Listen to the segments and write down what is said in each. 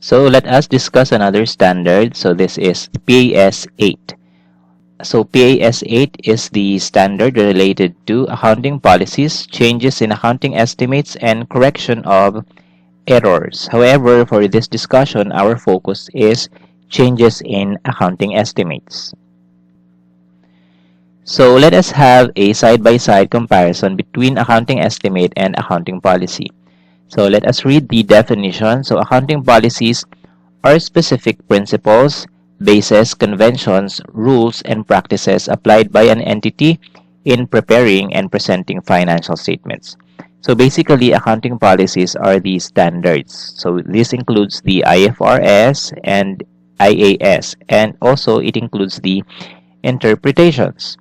So let us discuss another standard. So this is PAS 8. So PAS 8 is the standard related to accounting policies, changes in accounting estimates, and correction of errors. However, for this discussion, our focus is changes in accounting estimates. So let us have a side-by-side comparison between accounting estimate and accounting policy. So let us read the definition. So accounting policies are specific principles, bases, conventions, rules, and practices applied by an entity in preparing and presenting financial statements. So basically, accounting policies are the standards. So this includes the IFRS and IAS, and also it includes the interpretations.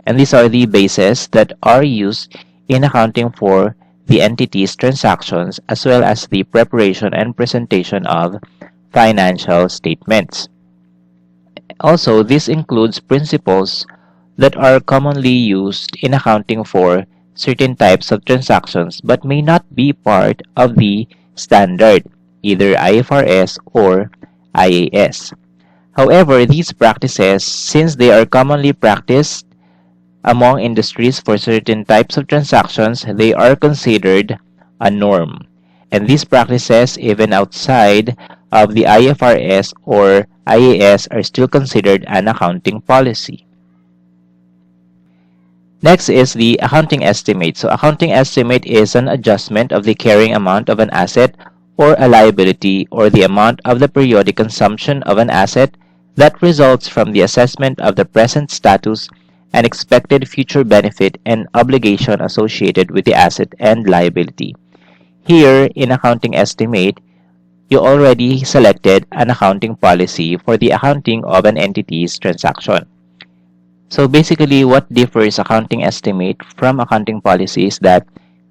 And these are the bases that are used in accounting for the entity's transactions as well as the preparation and presentation of financial statements. Also, this includes principles that are commonly used in accounting for certain types of transactions but may not be part of the standard, either IFRS or IAS. However, these practices, since they are commonly practiced among industries for certain types of transactions, they are considered a norm. And these practices, even outside of the IFRS or IAS, are still considered an accounting policy. Next is the accounting estimate. So accounting estimate is an adjustment of the carrying amount of an asset or a liability or the amount of the periodic consumption of an asset that results from the assessment of the present status and expected future benefit and obligation associated with the asset and liability. Here, in accounting estimate, you already selected an accounting policy for the accounting of an entity's transaction. So basically, what differs accounting estimate from accounting policy is that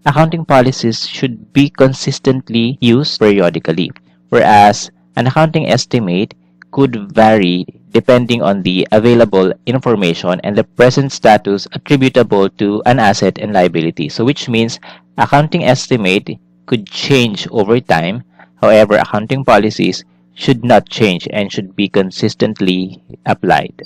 accounting policies should be consistently used periodically, whereas an accounting estimate could vary depending on the available information and the present status attributable to an asset and liability. So which means accounting estimate could change over time. However, accounting policies should not change and should be consistently applied.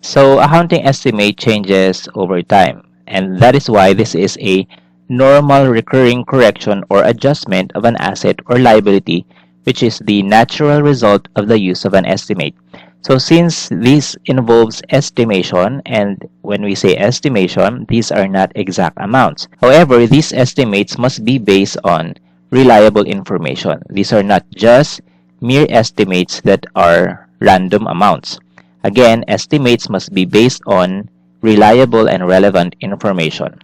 So accounting estimate changes over time, and that is why this is a normal recurring correction or adjustment of an asset or liability, which is the natural result of the use of an estimate. So since this involves estimation, and when we say estimation, these are not exact amounts. However, these estimates must be based on reliable information. These are not just mere estimates that are random amounts. Again, estimates must be based on reliable and relevant information.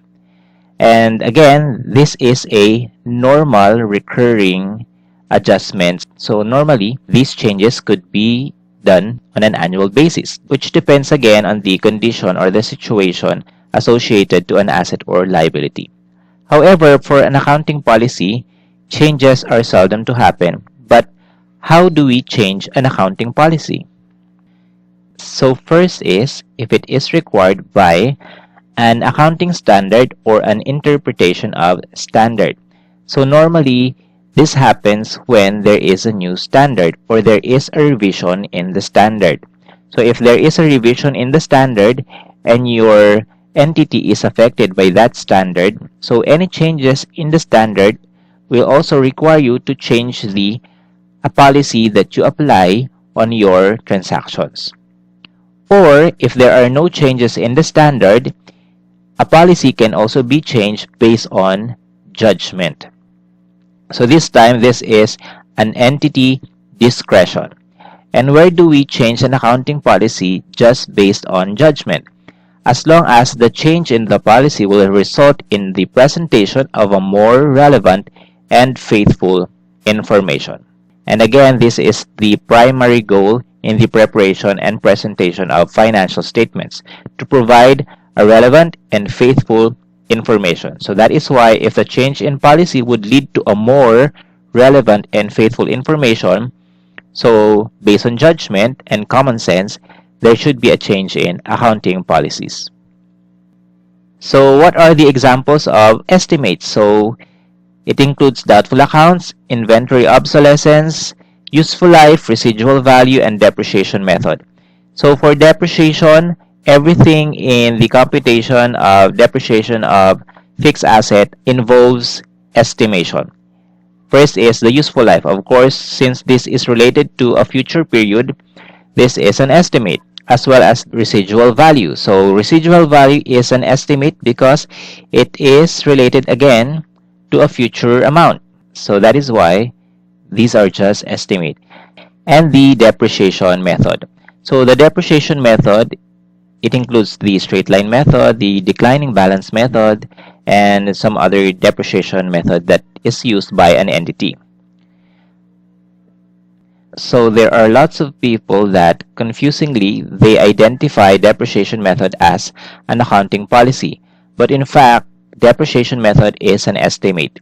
And again, this is a normal recurring adjustment. So normally, these changes could be done on an annual basis, which depends again on the condition or the situation associated to an asset or liability. However, for an accounting policy, changes are seldom to happen. But how do we change an accounting policy? So first is if it is required by an accounting standard or an interpretation of standard. So normally, this happens when there is a new standard or there is a revision in the standard. So if there is a revision in the standard and your entity is affected by that standard, so any changes in the standard will also require you to change the policy that you apply on your transactions. Or if there are no changes in the standard, a policy can also be changed based on judgment. So this time, this is an entity discretion. And where do we change an accounting policy just based on judgment? As long as the change in the policy will result in the presentation of a more relevant and faithful information. And again, this is the primary goal in the preparation and presentation of financial statements, to provide a relevant and faithful information. So that is why if the change in policy would lead to a more relevant and faithful information, so based on judgment and common sense, there should be a change in accounting policies. So what are the examples of estimates? So It includes doubtful accounts, inventory obsolescence, useful life, residual value, and depreciation method. So for depreciation, everything in the computation of depreciation of fixed asset involves estimation. First is the useful life. Of course, since this is related to a future period, this is an estimate, as well as residual value. So residual value is an estimate because it is related again to a future amount. So that is why these are just estimate. And the depreciation method. So the depreciation method, it includes the straight line method, the declining balance method, and some other depreciation method that is used by an entity. So there are lots of people that confusingly they identify depreciation method as an accounting policy. But in fact, depreciation method is an estimate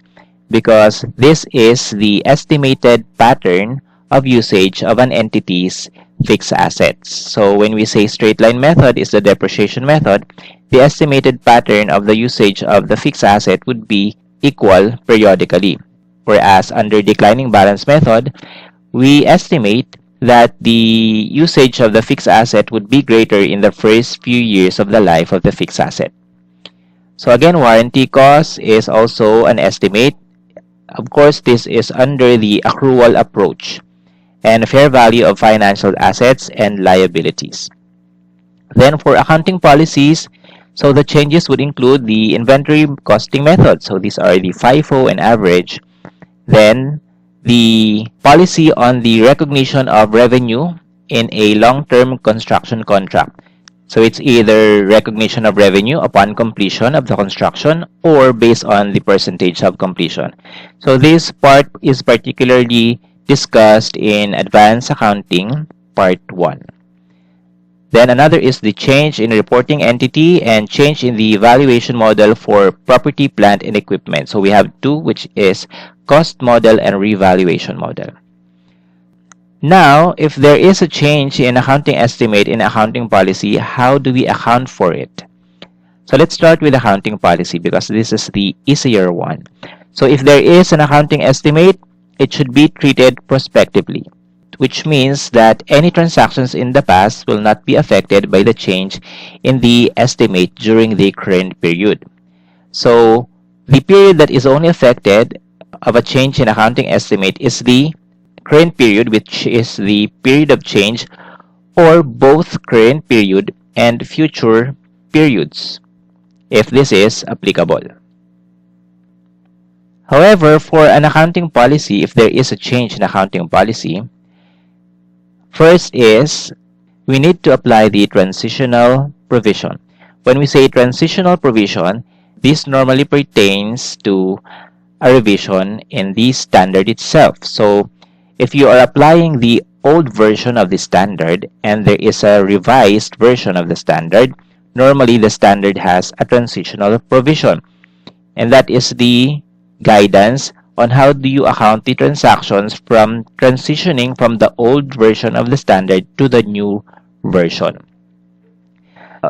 because this is the estimated pattern of usage of an entity's fixed assets. So when we say straight line method is the depreciation method, the estimated pattern of the usage of the fixed asset would be equal periodically. Whereas under declining balance method, we estimate that the usage of the fixed asset would be greater in the first few years of the life of the fixed asset. So again, warranty cost is also an estimate. Of course, this is under the accrual approach and fair value of financial assets and liabilities. Then for accounting policies, so the changes would include the inventory costing method. So these are the FIFO and average. Then the policy on the recognition of revenue in a long-term construction contract. So it's either recognition of revenue upon completion of the construction or based on the percentage of completion. So this part is particularly discussed in Advanced Accounting Part 1. Then another is the change in reporting entity and change in the valuation model for property, plant, and equipment. So we have two, which is cost model and revaluation model. Now, if there is a change in accounting estimate in accounting policy, how do we account for it? So let's start with accounting policy because this is the easier one. So if there is an accounting estimate, it should be treated prospectively, which means that any transactions in the past will not be affected by the change in the estimate during the current period. So the period that is only affected of a change in accounting estimate is the current period, which is the period of change, or both current period and future periods, if this is applicable. However, for an accounting policy, if there is a change in accounting policy, first is we need to apply the transitional provision. When we say transitional provision, this normally pertains to a revision in the standard itself. So if you are applying the old version of the standard and there is a revised version of the standard, normally the standard has a transitional provision. And that is the guidance on how do you account the transactions from transitioning from the old version of the standard to the new version.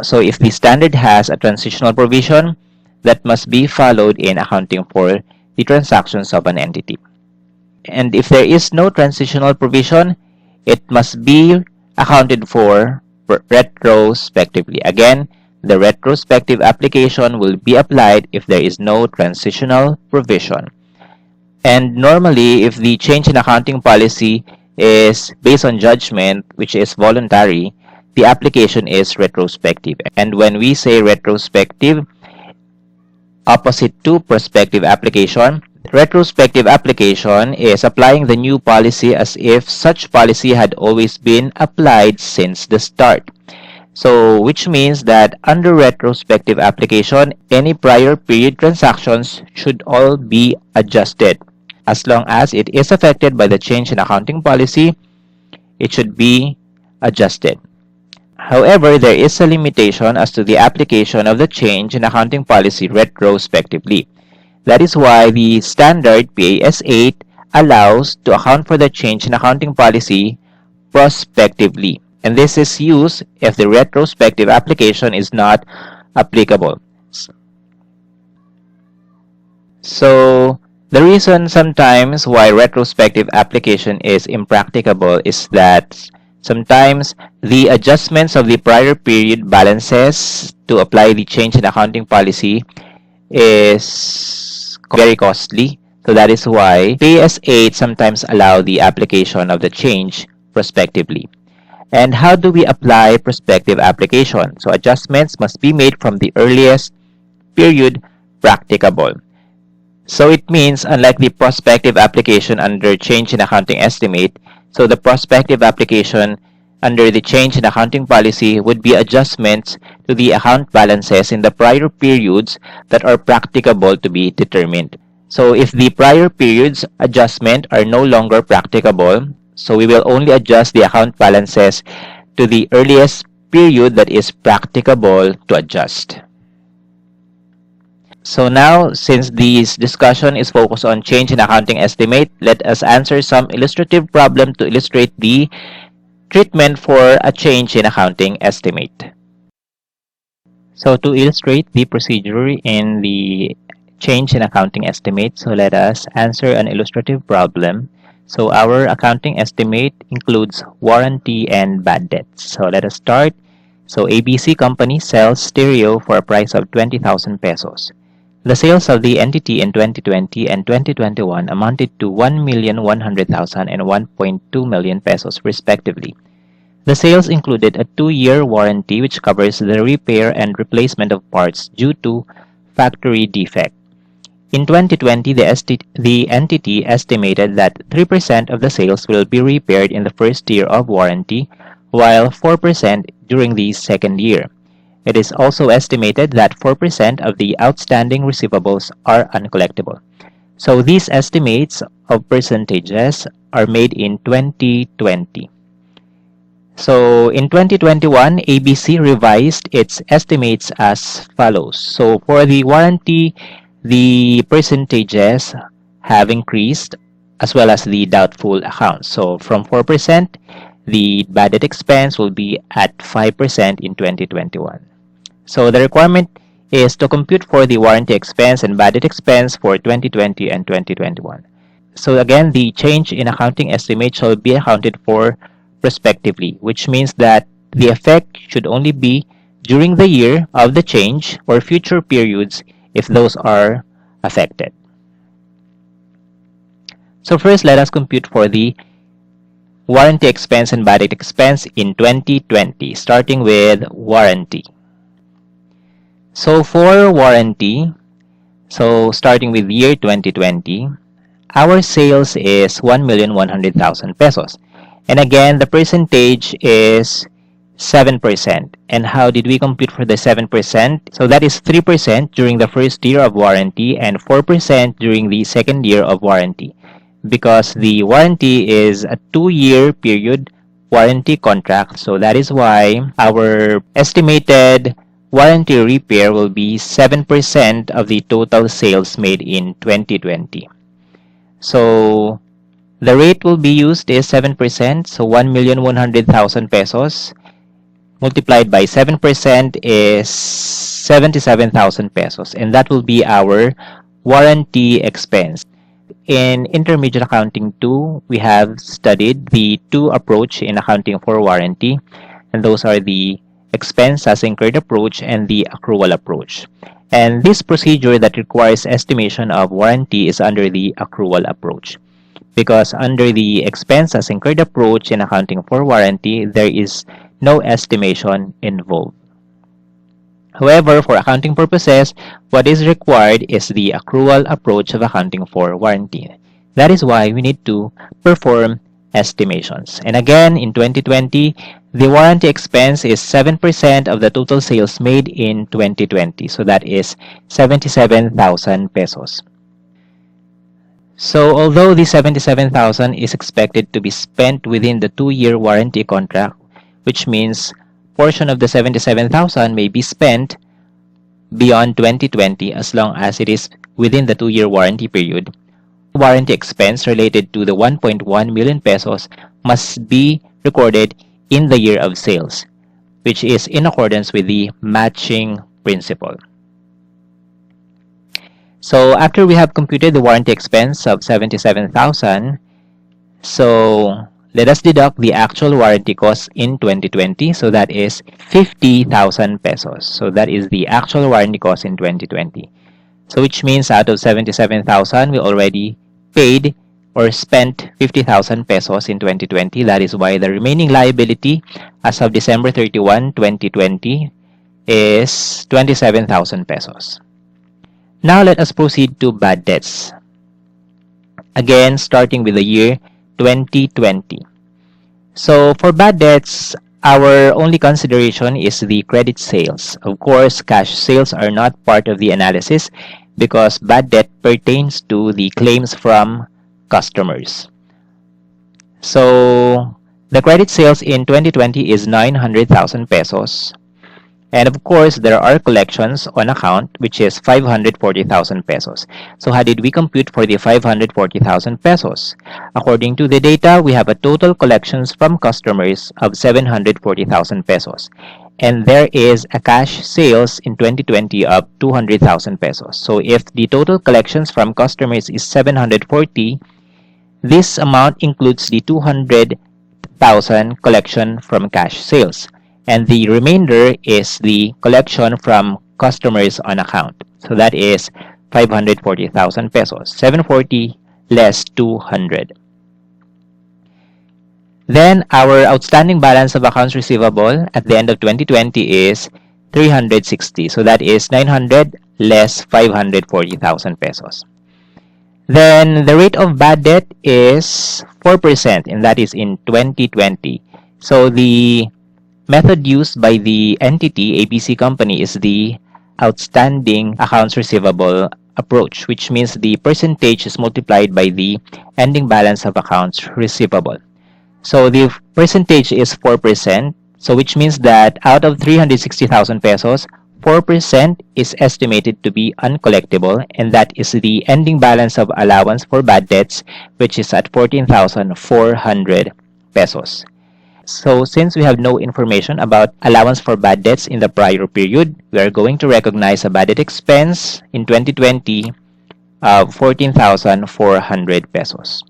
So if the standard has a transitional provision, that must be followed in accounting for the transactions of an entity. And if there is no transitional provision, it must be accounted for retrospectively. Again, the retrospective application will be applied if there is no transitional provision. And normally, if the change in accounting policy is based on judgment, which is voluntary, the application is retrospective. And when we say retrospective, opposite to prospective application, retrospective application is applying the new policy as if such policy had always been applied since the start. So, which means that under retrospective application, any prior period transactions should all be adjusted. As long as it is affected by the change in accounting policy, it should be adjusted. However, there is a limitation as to the application of the change in accounting policy retrospectively. That is why the standard PAS 8 allows to account for the change in accounting policy prospectively. And this is used if the retrospective application is not applicable. So The reason sometimes why retrospective application is impracticable is that sometimes the adjustments of the prior period balances to apply the change in accounting policy is very costly. So that is why PS8 sometimes allow the application of the change prospectively. And how do we apply prospective application? So adjustments must be made from the earliest period practicable. So it means, unlike the prospective application under change in accounting estimate, so the prospective application under the change in accounting policy would be adjustments to the account balances in the prior periods that are practicable to be determined. So if the prior periods adjustment are no longer practicable, so we will only adjust the account balances to the earliest period that is practicable to adjust. So now, since this discussion is focused on change in accounting estimate, let us answer some illustrative problem to illustrate the treatment for a change in accounting estimate. So to illustrate the procedure in the change in accounting estimate, so let us answer an illustrative problem. So our accounting estimate includes warranty and bad debts. So let us start. So ABC company sells stereo for a price of 20,000 pesos. The sales of the entity in 2020 and 2021 amounted to 1,100,000 and 1.2 million pesos respectively. The sales included a 2-year warranty which covers the repair and replacement of parts due to factory defect. In 2020, the entity estimated that 3% of the sales will be repaired in the first year of warranty, while 4% during the second year. It is also estimated that 4% of the outstanding receivables are uncollectible. So these estimates of percentages are made in 2020. So in 2021, ABC revised its estimates as follows. So for the warranty, the percentages have increased as well as the doubtful accounts. So from 4%, the Badet Expense will be at 5% in 2021. So the requirement is to compute for the warranty expense and Badet Expense for 2020 and 2021. So again, the change in accounting estimate shall be accounted for prospectively, which means that the effect should only be during the year of the change or future periods if those are affected. So first, let us compute for the warranty expense and Badet Expense in 2020, starting with warranty. So for warranty, so starting with year 2020, our sales is 1,100,000 pesos. And again, the percentage is 7%. And how did we compute for the 7%? So that is 3% during the first year of warranty and 4% during the second year of warranty. Because the warranty is a 2-year period warranty contract. So that is why our estimated warranty repair will be 7% of the total sales made in 2020. So the rate will be used is 7%. So 1,100,000 pesos multiplied by 7% is 77,000 pesos. And that will be our warranty expense. In Intermediate Accounting 2, we have studied the two approach in accounting for warranty. And those are the expense as incurred approach and the accrual approach. And this procedure that requires estimation of warranty is under the accrual approach. Because under the expense as incurred approach in accounting for warranty, there is no estimation involved. However, for accounting purposes, what is required is the accrual approach of accounting for warranty. That is why we need to perform estimations. And again, in 2020, the warranty expense is 7% of the total sales made in 2020. So that is 77,000 pesos. So although the 77,000 is expected to be spent within the 2-year warranty contract, which means portion of the 77,000 may be spent beyond 2020 as long as it is within the 2-year warranty period, warranty expense related to the 1.1 million pesos must be recorded in the year of sales, which is in accordance with the matching principle. So after we have computed the warranty expense of 77,000, so let us deduct the actual warranty cost in 2020. So that is 50,000 pesos. So that is the actual warranty cost in 2020. So which means out of 77,000, we already paid or spent 50,000 pesos in 2020. That is why the remaining liability as of December 31, 2020 is 27,000 pesos. Now let us proceed to bad debts. Again, starting with the year 2020. So for bad debts, our only consideration is the credit sales. Of course, cash sales are not part of the analysis because bad debt pertains to the claims from customers. So the credit sales in 2020 is 900,000 pesos. And of course, there are collections on account, which is 540,000 pesos. So how did we compute for the 540,000 pesos? According to the data, we have a total collections from customers of 740,000 pesos. And there is a cash sales in 2020 of 200,000 pesos. So if the total collections from customers is 740, this amount includes the 200,000 collection from cash sales. And the remainder is the collection from customers on account. So that is 540,000 pesos. 740 less 200. Then our outstanding balance of accounts receivable at the end of 2020 is 360. So that is 900 less 540,000 pesos. Then the rate of bad debt is 4%, and that is in 2020. So the method used by the entity, ABC Company, is the outstanding accounts receivable approach, which means the percentage is multiplied by the ending balance of accounts receivable. So the percentage is 4%, so which means that out of 360,000 pesos, 4% is estimated to be uncollectible, and that is the ending balance of allowance for bad debts, which is at 14,400 pesos. So since we have no information about allowance for bad debts in the prior period, we are going to recognize a Badet expense in 2020 of 14,400 pesos.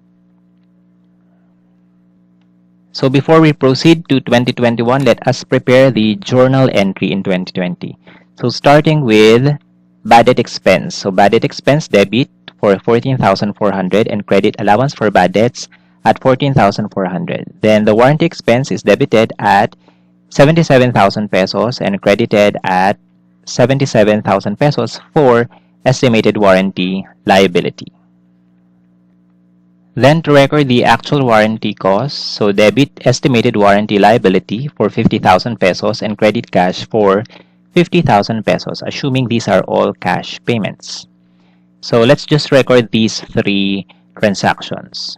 So before we proceed to 2021, let us prepare the journal entry in 2020. So starting with Badet expense. So Badet expense debit for 14,400 and credit allowance for bad debts at 14,400. Then the warranty expense is debited at 77,000 pesos and credited at 77,000 pesos for estimated warranty liability. Then to record the actual warranty cost, so debit estimated warranty liability for 50,000 pesos and credit cash for 50,000 pesos, assuming these are all cash payments. So let's just record these three transactions.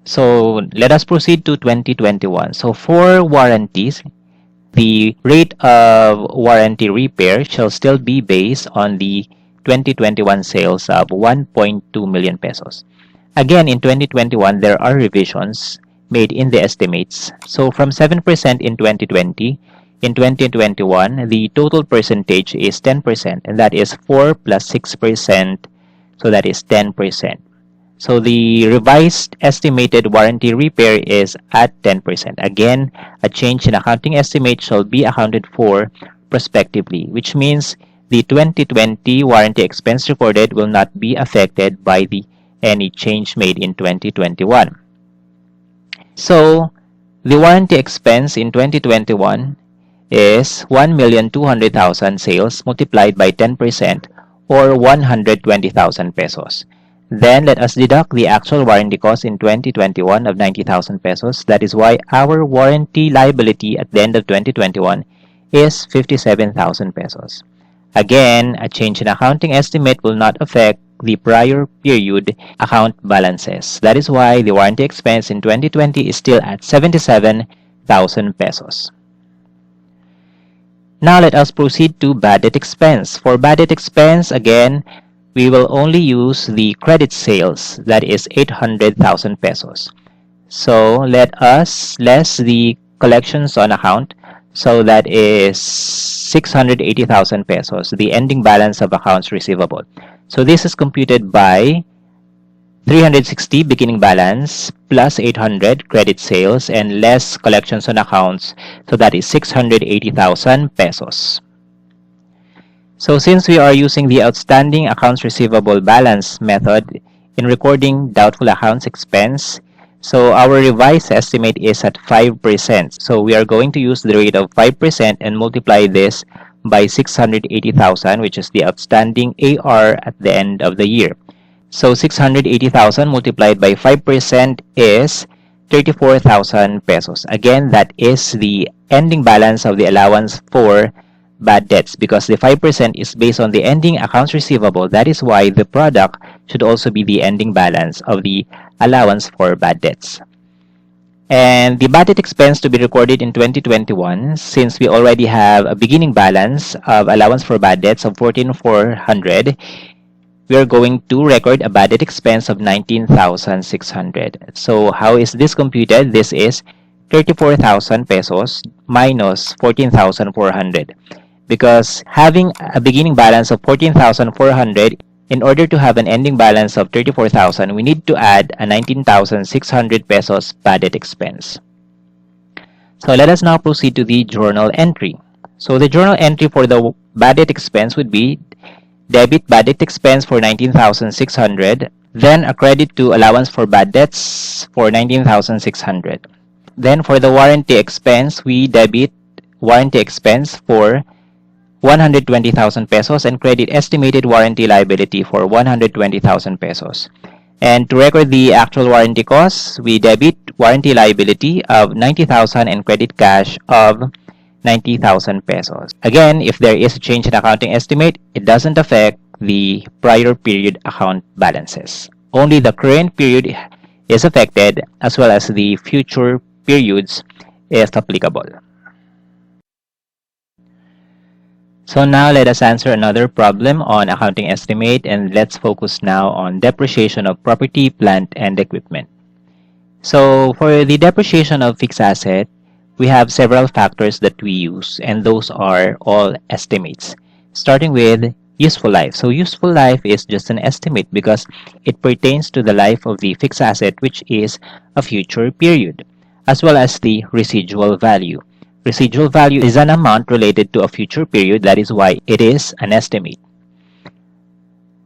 So let us proceed to 2021. So for warranties, the rate of warranty repair shall still be based on the 2021 sales of 1.2 million pesos. Again, in 2021, there are revisions made in the estimates. So from 7% in 2020, in 2021, the total percentage is 10%, and that is 4 plus 6%, so that is 10%. So the revised estimated warranty repair is at 10%. Again, a change in accounting estimate shall be accounted for prospectively, which means the 2020 warranty expense recorded will not be affected by any change made in 2021. So the warranty expense in 2021 is 1,200,000 sales multiplied by 10% or 120,000 pesos. Then let us deduct the actual warranty cost in 2021 of 90,000 pesos. That is why our warranty liability at the end of 2021 is 57,000 pesos. Again, a change in accounting estimate will not affect the prior period account balances. That is why the warranty expense in 2020 is still at 77,000 pesos. Now let us proceed to Badet expense. For Badet expense, again, we will only use the credit sales, that is 800,000 pesos. So let us less the collections on account, so that is 680,000 pesos, the ending balance of accounts receivable. So this is computed by 360 beginning balance plus 800 credit sales and less collections on accounts. So that is 680,000 pesos. So since we are using the outstanding accounts receivable balance method in recording doubtful accounts expense, so our revised estimate is at 5%. So we are going to use the rate of 5% and multiply this by 680,000, which is the outstanding AR at the end of the year. So 680,000 multiplied by 5% is 34,000 pesos. Again, that is the ending balance of the allowance for bad debts because the 5% is based on the ending accounts receivable. That is why the product should also be the ending balance of the allowance for bad debts. And the Badet expense to be recorded in 2021, since we already have a beginning balance of allowance for bad debts of 14,400, we are going to record a Badet expense of 19,600. So how is this computed? This is 34,000 pesos minus 14,400. Because having a beginning balance of 14,400, in order to have an ending balance of 34,000, we need to add a 19,600 pesos Badet expense. So let us now proceed to the journal entry. So the journal entry for the Badet expense would be debit Badet expense for 19,600, then a credit to allowance for bad debts for 19,600. Then for the warranty expense, we debit warranty expense for 120,000 pesos and credit estimated warranty liability for 120,000 pesos. And to record the actual warranty costs, we debit warranty liability of 90,000 and credit cash of 90,000 pesos. Again, if there is a change in accounting estimate, it doesn't affect the prior period account balances. Only the current period is affected as well as the future periods is applicable. So now let us answer another problem on accounting estimate, and let's focus now on depreciation of property, plant, and equipment. So for the depreciation of fixed asset, we have several factors that we use, and those are all estimates. Starting with useful life. So useful life is just an estimate because it pertains to the life of the fixed asset, which is a future period, as well as the residual value. Residual value is an amount related to a future period. That is why it is an estimate.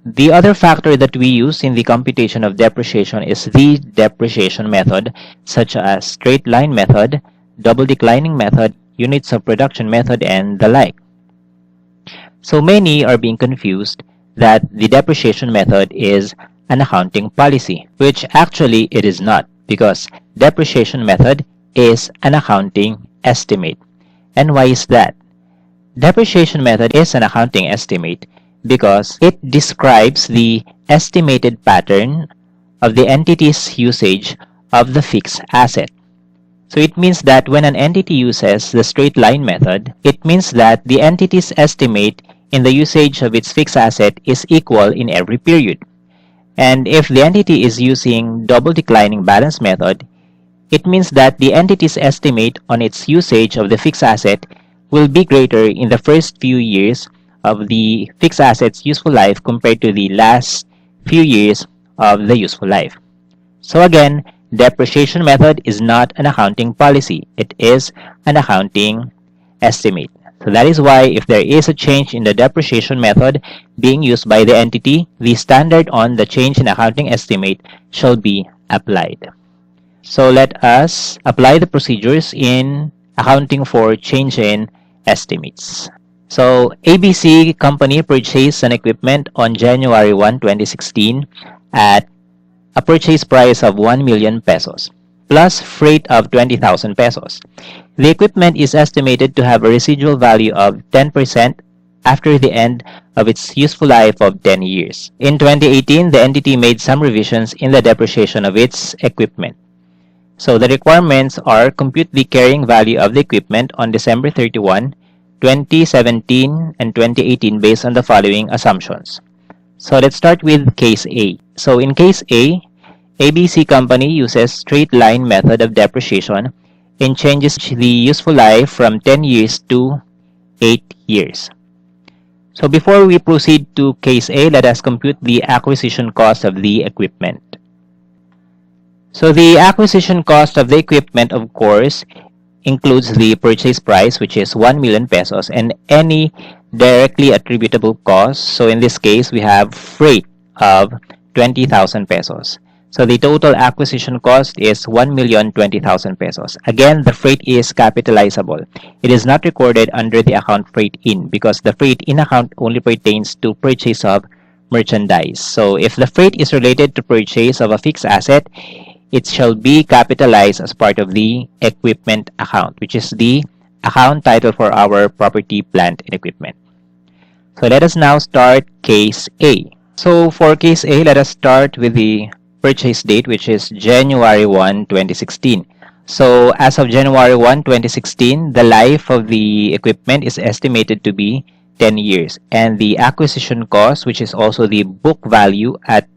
The other factor that we use in the computation of depreciation is the depreciation method, such as straight line method, double declining method, units of production method, and the like. So many are being confused that the depreciation method is an accounting policy, which actually it is not, because depreciation method is an accounting estimate. And why is that? Depreciation method is an accounting estimate because it describes the estimated pattern of the entity's usage of the fixed asset. So it means that when an entity uses the straight line method, it means that the entity's estimate in the usage of its fixed asset is equal in every period. And if the entity is using double declining balance method, it means that the entity's estimate on its usage of the fixed asset will be greater in the first few years of the fixed asset's useful life compared to the last few years of the useful life. So again, depreciation method is not an accounting policy. It is an accounting estimate. So that is why if there is a change in the depreciation method being used by the entity, the standard on the change in accounting estimate shall be applied. So let us apply the procedures in accounting for change in estimates. So ABC company purchased an equipment on January 1, 2016 at a purchase price of 1 million pesos plus freight of 20,000 pesos. The equipment is estimated to have a residual value of 10% after the end of its useful life of 10 years. In 2018, the entity made some revisions in the depreciation of its equipment. So the requirements are compute the carrying value of the equipment on December 31, 2017 and 2018 based on the following assumptions. So let's start with case A. So in case A, ABC company uses straight line method of depreciation and changes the useful life from 10 years to 8 years. So before we proceed to case A, let us compute the acquisition cost of the equipment. So the acquisition cost of the equipment, of course, includes the purchase price, which is 1 million pesos, and any directly attributable costs. So in this case, we have freight of 20,000 pesos. So the total acquisition cost is 1,020,000 pesos. Again, the freight is capitalizable. It is not recorded under the account freight in because the freight in account only pertains to purchase of merchandise. So if the freight is related to purchase of a fixed asset, it shall be capitalized as part of the equipment account, which is the account title for our property, plant, and equipment. So let us now start case A. So for case A, let us start with the purchase date, which is January 1, 2016. So as of January 1, 2016, the life of the equipment is estimated to be 10 years. And the acquisition cost, which is also the book value at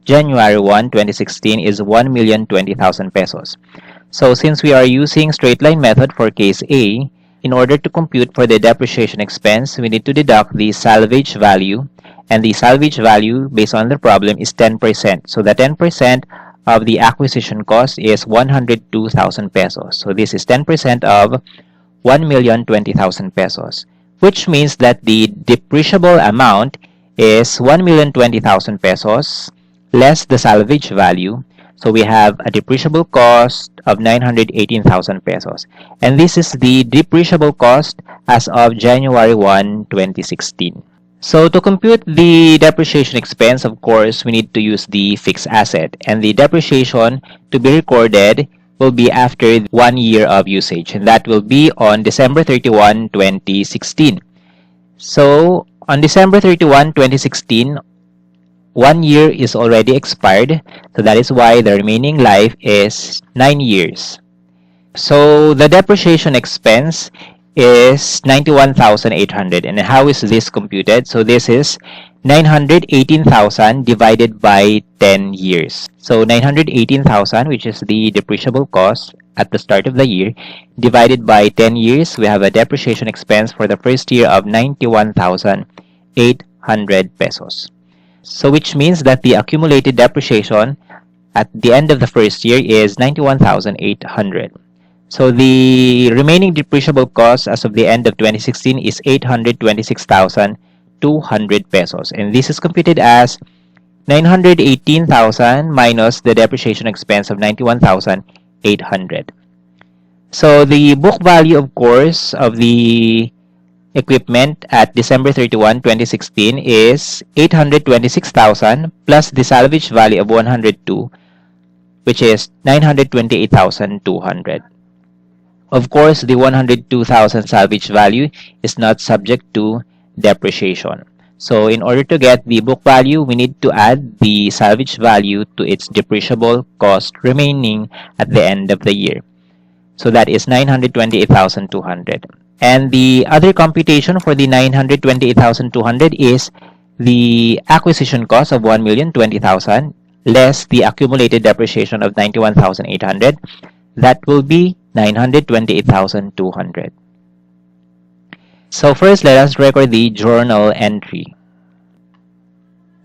January 1, 2016 is 1,020,000 pesos. So since we are using straight line method for case A, in order to compute for the depreciation expense, we need to deduct the salvage value, and the salvage value based on the problem is 10%. So the 10% of the acquisition cost is 102,000 pesos. So this is 10% of 1,020,000 pesos, which means that the depreciable amount is 1,020,000 pesos less the salvage value. So we have a depreciable cost of 918,000 pesos. And this is the depreciable cost as of January 1, 2016. So to compute the depreciation expense, of course, we need to use the fixed asset. And the depreciation to be recorded will be after 1 year of usage. And that will be on December 31, 2016. So on December 31, 2016, 1 year is already expired, so that is why the remaining life is 9 years. So the depreciation expense is 91,800. And how is this computed? So this is 918,000 divided by 10 years. So 918,000, which is the depreciable cost at the start of the year, divided by 10 years, we have a depreciation expense for the first year of 91,800 pesos. So which means that the accumulated depreciation at the end of the first year is 91,800. So the remaining depreciable cost as of the end of 2016 is 826,200 pesos. And this is computed as 918,000 minus the depreciation expense of 91,800. So the book value, of course, of the equipment at December 31, 2016 is 826,000 plus the salvage value of 102, which is 928,200. Of course, the 102,000 salvage value is not subject to depreciation. So in order to get the book value, we need to add the salvage value to its depreciable cost remaining at the end of the year. So that is 928,200. And the other computation for the 928,200 is the acquisition cost of 1,020,000 less the accumulated depreciation of 91,800. That will be 928,200. So first, let us record the journal entry.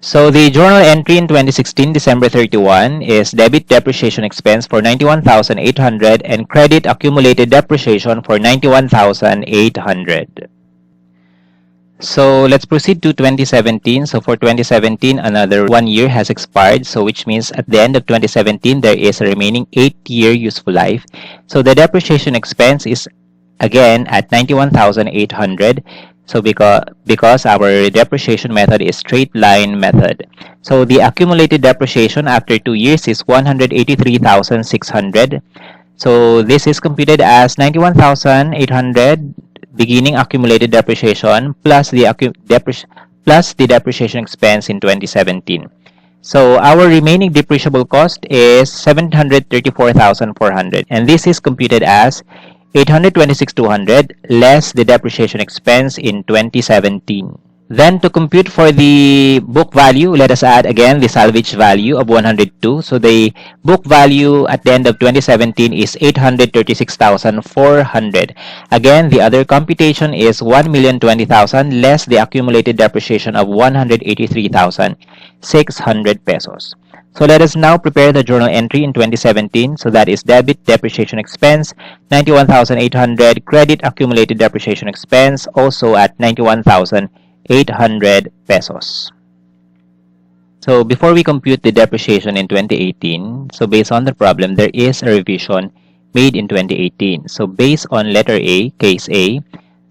So the journal entry in 2016, December 31, is debit depreciation expense for 91,800 and credit accumulated depreciation for 91,800. So let's proceed to 2017. So for 2017, another 1 year has expired. So which means at the end of 2017, there is a remaining 8-year useful life. So the depreciation expense is again at 91,800. So because our depreciation method is straight line method. So the accumulated depreciation after 2 years is 183,600. So this is computed as 91,800 beginning accumulated depreciation plus the depreciation expense in 2017. So our remaining depreciable cost is 734,400, and this is computed as 826,200 less the depreciation expense in 2017. Then to compute for the book value, let us add again the salvage value of 102. So the book value at the end of 2017 is 836,400. Again, the other computation is 1,020,000 less the accumulated depreciation of 183,600 pesos. So let us now prepare the journal entry in 2017. So that is debit depreciation expense, 91,800, credit accumulated depreciation expense, also at 91,800 pesos. So before we compute the depreciation in 2018, so based on the problem, there is a revision made in 2018. So based on letter A, case A,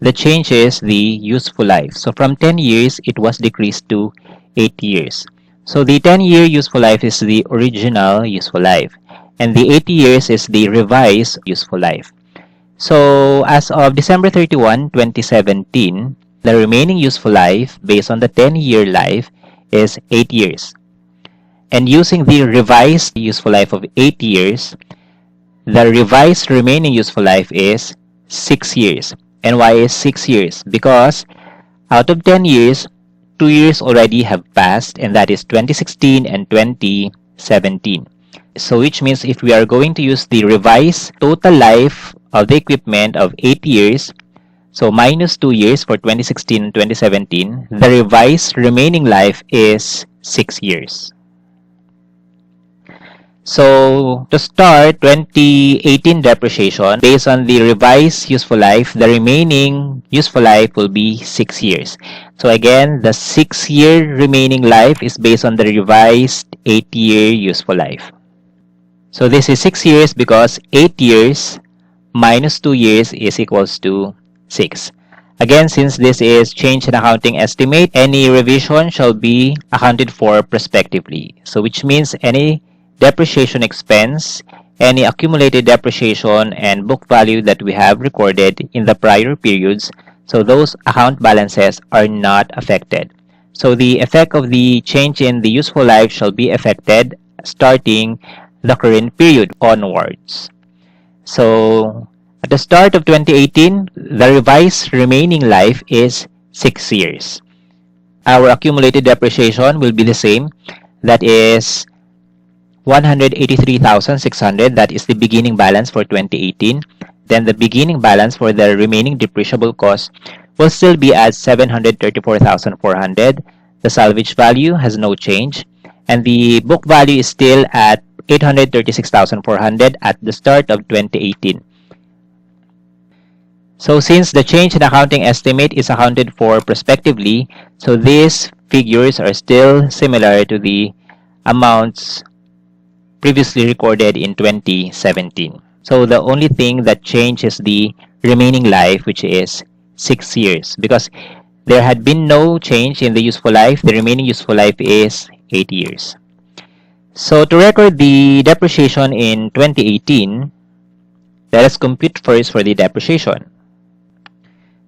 the change is the useful life. So from 10 years, it was decreased to 8 years. So the 10-year useful life is the original useful life, and the 80 years is the revised useful life. So as of December 31, 2017, the remaining useful life based on the 10-year life is 8 years. And using the revised useful life of 8 years, the revised remaining useful life is 6 years. And why is 6 years? Because out of 10 years, 2 years already have passed, and that is 2016 and 2017. So which means if we are going to use the revised total life of the equipment of 8 years, so minus 2 years for 2016 and 2017, the revised remaining life is 6 years. So to start 2018 depreciation, based on the revised useful life, the remaining useful life will be 6 years. So again, the 6-year remaining life is based on the revised 8-year useful life. So this is 6 years because 8 years minus 2 years is equals to 6. Again, since this is change in accounting estimate, any revision shall be accounted for prospectively. So which means any depreciation expense, any accumulated depreciation and book value that we have recorded in the prior periods, so those account balances are not affected. So the effect of the change in the useful life shall be affected starting the current period onwards. So at the start of 2018, the revised remaining life is 6 years. Our accumulated depreciation will be the same. That is 183,600. That is the beginning balance for 2018. Then the beginning balance for the remaining depreciable cost will still be at 734,400. The salvage value has no change. And the book value is still at 836,400 at the start of 2018. So since the change in accounting estimate is accounted for prospectively, so these figures are still similar to the amounts previously recorded in 2017. So the only thing that changed is the remaining life, which is 6 years. Because there had been no change in the useful life, the remaining useful life is 8 years. So to record the depreciation in 2018, let us compute first for the depreciation.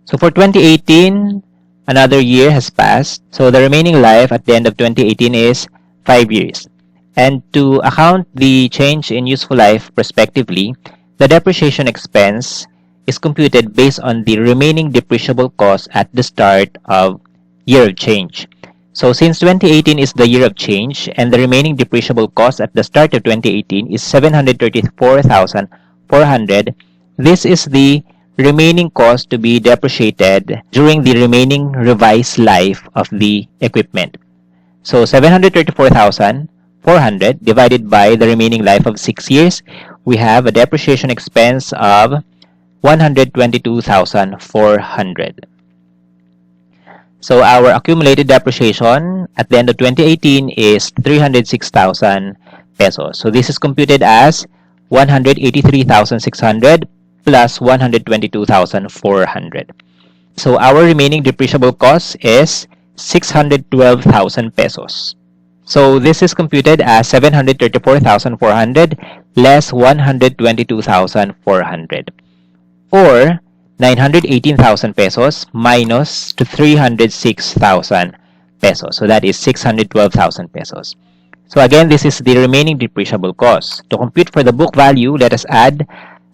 So for 2018, another year has passed. So the remaining life at the end of 2018 is 5 years. And to account the change in useful life prospectively, the depreciation expense is computed based on the remaining depreciable cost at the start of year of change. So since 2018 is the year of change and the remaining depreciable cost at the start of 2018 is 734,400, this is the remaining cost to be depreciated during the remaining revised life of the equipment. So 734,400 divided by the remaining life of 6 years, we have a depreciation expense of 122,400. So our accumulated depreciation at the end of 2018 is 306,000 pesos. So this is computed as 183,600 plus 122,400. So our remaining depreciable cost is 612,000 pesos. So this is computed as 734,400 less 122,400, or 918,000 pesos minus to 306,000 pesos. So that is 612,000 pesos. So again, this is the remaining depreciable cost. To compute for the book value, let us add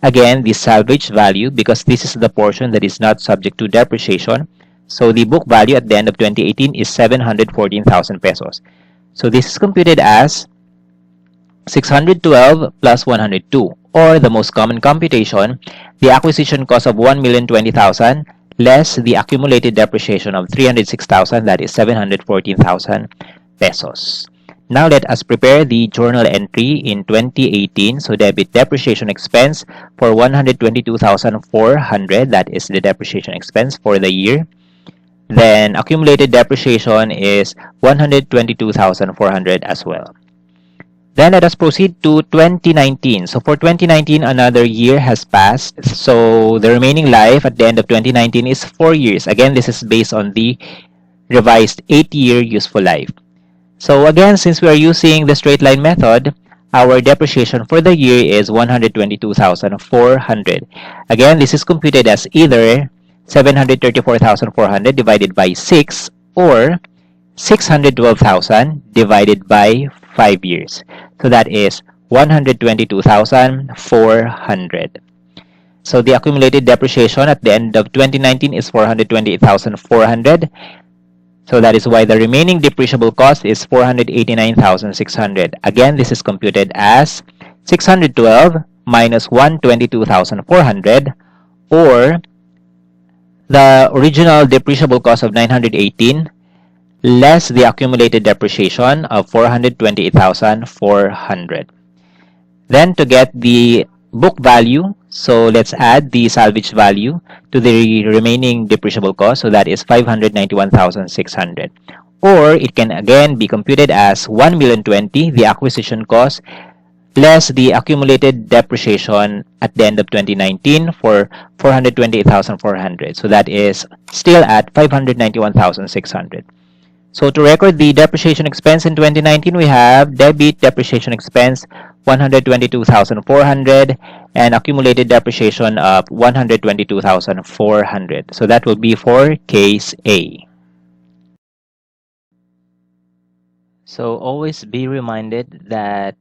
again the salvage value because this is the portion that is not subject to depreciation. So the book value at the end of 2018 is 714,000 pesos. So this is computed as 612 plus 102, or the most common computation, the acquisition cost of 1,020,000 less the accumulated depreciation of 306,000, that is 714,000 pesos. Now let us prepare the journal entry in 2018. So debit depreciation expense for 122,400, that is the depreciation expense for the year. Then accumulated depreciation is 122,400 as well. Then let us proceed to 2019. So for 2019, another year has passed. So the remaining life at the end of 2019 is 4 years. Again, this is based on the revised 8-year useful life. So again, since we are using the straight line method, our depreciation for the year is 122,400. Again, this is computed as either 734,400 divided by 6 or 612,000 divided by 5 years. So that is 122,400. So the accumulated depreciation at the end of 2019 is 428,400. So that is why the remaining depreciable cost is 489,600. Again, this is computed as 612 minus 122,400, or the original depreciable cost of 918 less the accumulated depreciation of 428,400. Then to get the book value, so let's add the salvage value to the remaining depreciable cost, so that is 591,600. Or it can again be computed as 1,020,000, the acquisition cost, less the accumulated depreciation at the end of 2019 for 428,400. So that is still at 591,600. So to record the depreciation expense in 2019, we have debit depreciation expense 122,400 and accumulated depreciation of 122,400. So that will be for case A. So always be reminded that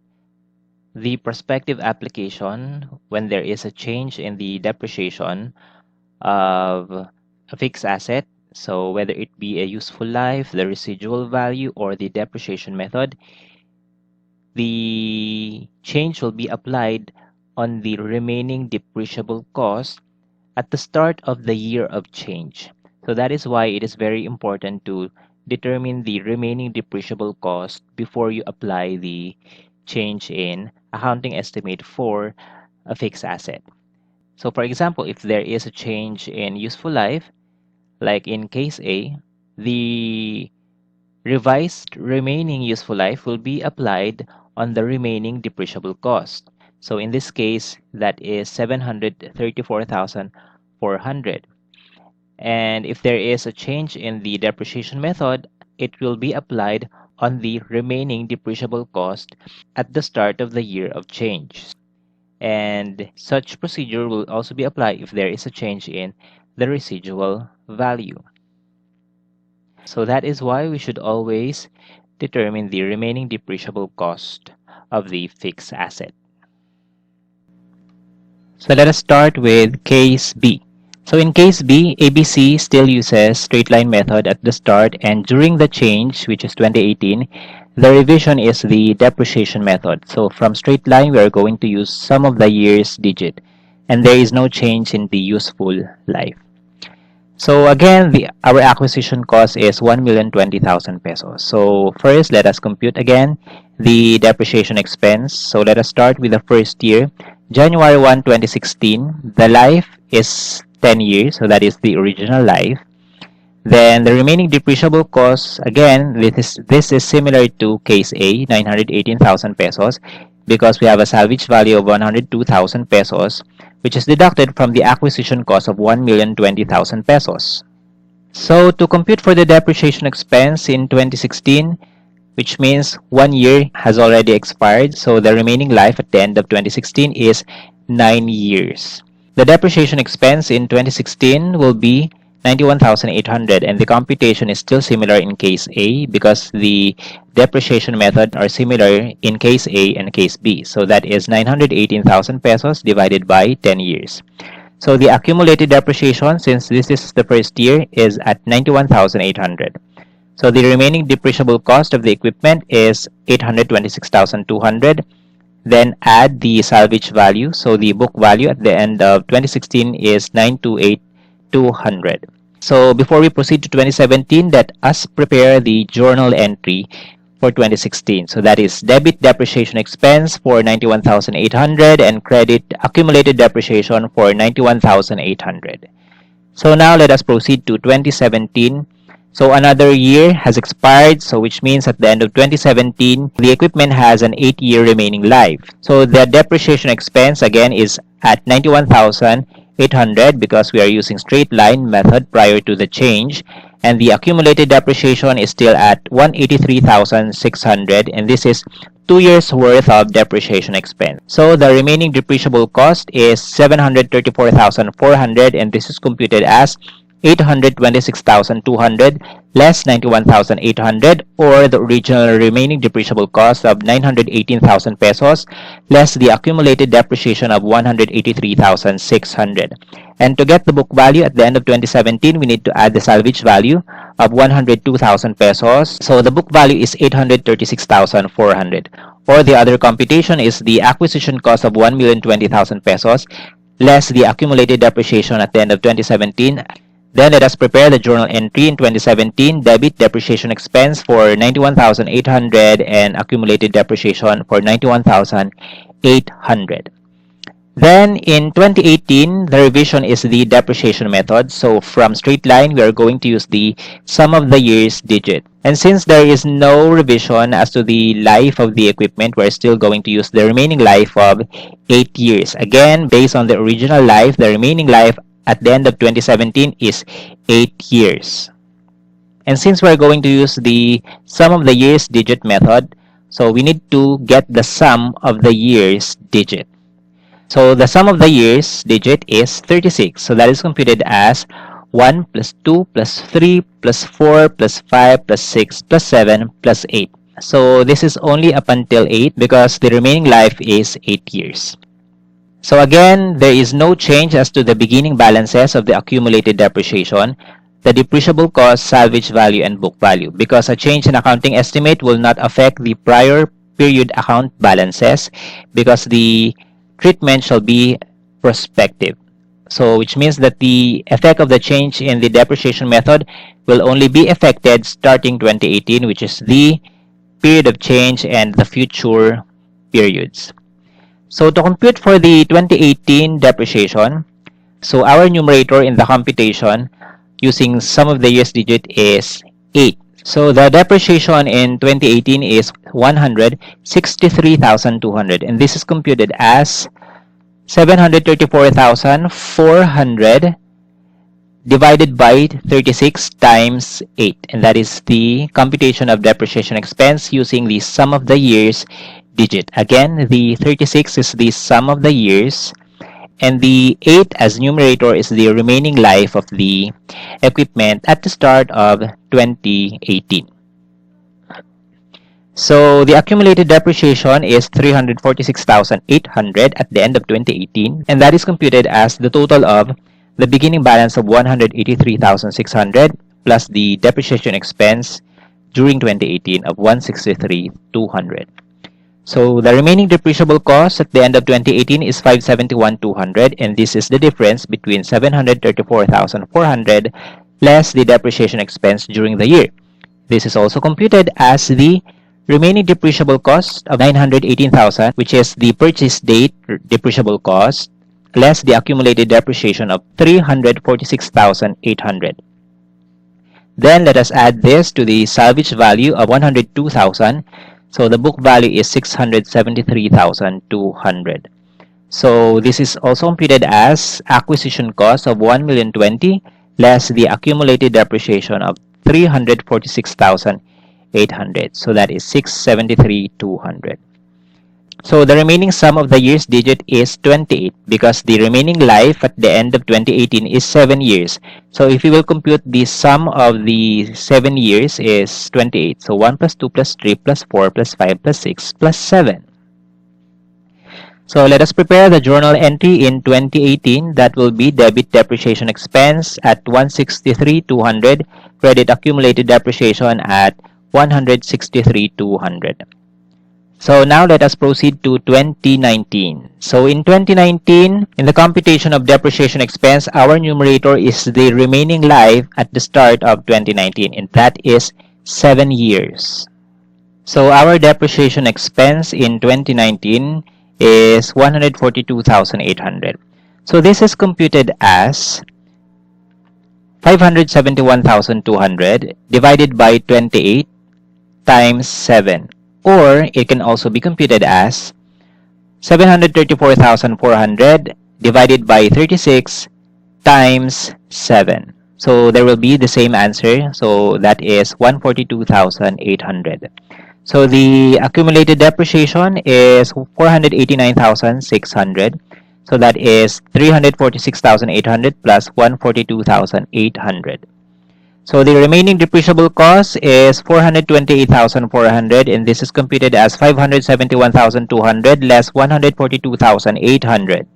the prospective application, when there is a change in the depreciation of a fixed asset, so whether it be a useful life, the residual value, or the depreciation method, the change will be applied on the remaining depreciable cost at the start of the year of change. So that is why it is very important to determine the remaining depreciable cost before you apply the change in accounting estimate for a fixed asset. So for example, if there is a change in useful life, like in case A, the revised remaining useful life will be applied on the remaining depreciable cost. So in this case, that is 734,400. And if there is a change in the depreciation method, it will be applied on the remaining depreciable cost at the start of the year of change. And such procedure will also be applied if there is a change in the residual value. So that is why we should always determine the remaining depreciable cost of the fixed asset. So let us start with case B. So in case B, ABC still uses straight line method at the start, and during the change, which is 2018, the revision is the depreciation method. So from straight line, we are going to use sum of the year's digit, and there is no change in the useful life. So again, our acquisition cost is 1,020,000 pesos. So first, let us compute again the depreciation expense. So let us start with the first year, January 1, 2016. The life is 10 years, so that is the original life. Then the remaining depreciable costs, again, this is similar to case A, 918,000 pesos, because we have a salvage value of 102,000 pesos, which is deducted from the acquisition cost of 1,020,000 pesos. So to compute for the depreciation expense in 2016, which means 1 year has already expired, so the remaining life at the end of 2016 is 9 years. The depreciation expense in 2016 will be 91,800, and the computation is still similar in case A because the depreciation method are similar in case A and case B. So that is 918,000 pesos divided by 10 years. So the accumulated depreciation, since this is the first year, is at 91,800. So the remaining depreciable cost of the equipment is 826,200. Then add the salvage value. So the book value at the end of 2016 is 928,200. So before we proceed to 2017, let us prepare the journal entry for 2016. So that is debit depreciation expense for 91,800 and credit accumulated depreciation for 91,800. So now let us proceed to 2017. So another year has expired, so which means at the end of 2017, the equipment has an 8-year remaining life. So the depreciation expense again is at 91,800 because we are using straight line method prior to the change, and the accumulated depreciation is still at 183,600, and this is 2 years worth of depreciation expense. So the remaining depreciable cost is 734,400, and this is computed as 826,200 less 91,800, or the original remaining depreciable cost of 918,000 pesos less the accumulated depreciation of 183,600. And to get the book value at the end of 2017, we need to add the salvage value of 102,000 pesos. So the book value is 836,400. Or the other computation is the acquisition cost of 1,020,000 pesos less the accumulated depreciation at the end of 2017. Then let us prepare the journal entry in 2017, debit depreciation expense for 91,800 and accumulated depreciation for 91,800. Then in 2018, the revision is the depreciation method. So from straight line, we are going to use the sum of the years digit. And since there is no revision as to the life of the equipment, we're still going to use the remaining life of 8 years. Again, based on the original life, the remaining life at the end of 2017 is 8 years. And since we're going to use the sum of the years digit method, so we need to get the sum of the years digit. So the sum of the years digit is 36. So that is computed as 1 plus 2 plus 3 plus 4 plus 5 plus 6 plus 7 plus 8. So this is only up until 8 because the remaining life is 8 years. So again, there is no change as to the beginning balances of the accumulated depreciation, the depreciable cost, salvage value, and book value, because a change in accounting estimate will not affect the prior period account balances because the treatment shall be prospective. So which means that the effect of the change in the depreciation method will only be affected starting 2018, which is the period of change and the future periods. So to compute for the 2018 depreciation, so our numerator in the computation using sum of the years digit is 8. So the depreciation in 2018 is 163,200, and this is computed as 734,400 divided by 36 times 8, and that is the computation of depreciation expense using the sum of the years digit. Again, the 36 is the sum of the years, and the 8 as numerator is the remaining life of the equipment at the start of 2018. So the accumulated depreciation is 346,800 at the end of 2018, and that is computed as the total of the beginning balance of 183,600 plus the depreciation expense during 2018 of 163,200. So the remaining depreciable cost at the end of 2018 is 571,200, and this is the difference between 734,400 less the depreciation expense during the year. This is also computed as the remaining depreciable cost of 918,000, which is the purchase date depreciable cost, less the accumulated depreciation of 346,800. Then let us add this to the salvage value of 102,000. So the book value is 673,200. So this is also computed as acquisition cost of 1,020,000 less the accumulated depreciation of 346,800. So that is 673,200. So the remaining sum of the years digit is 28 because the remaining life at the end of 2018 is 7 years. So if you will compute the sum of the 7 years is 28. So 1 plus 2 plus 3 plus 4 plus 5 plus 6 plus 7. So let us prepare the journal entry in 2018 that will be debit depreciation expense at 163,200, credit accumulated depreciation at 163,200. So now let us proceed to 2019. So in 2019, in the computation of depreciation expense, our numerator is the remaining life at the start of 2019, and that is 7 years. So our depreciation expense in 2019 is 142,800. So this is computed as 571,200 divided by 28 times 7. Or it can also be computed as 734,400 divided by 36 times 7. So there will be the same answer. So that is 142,800. So the accumulated depreciation is 489,600. So that is 346,800 plus 142,800. So the remaining depreciable cost is 428,400, and this is computed as 571,200 less 142,800.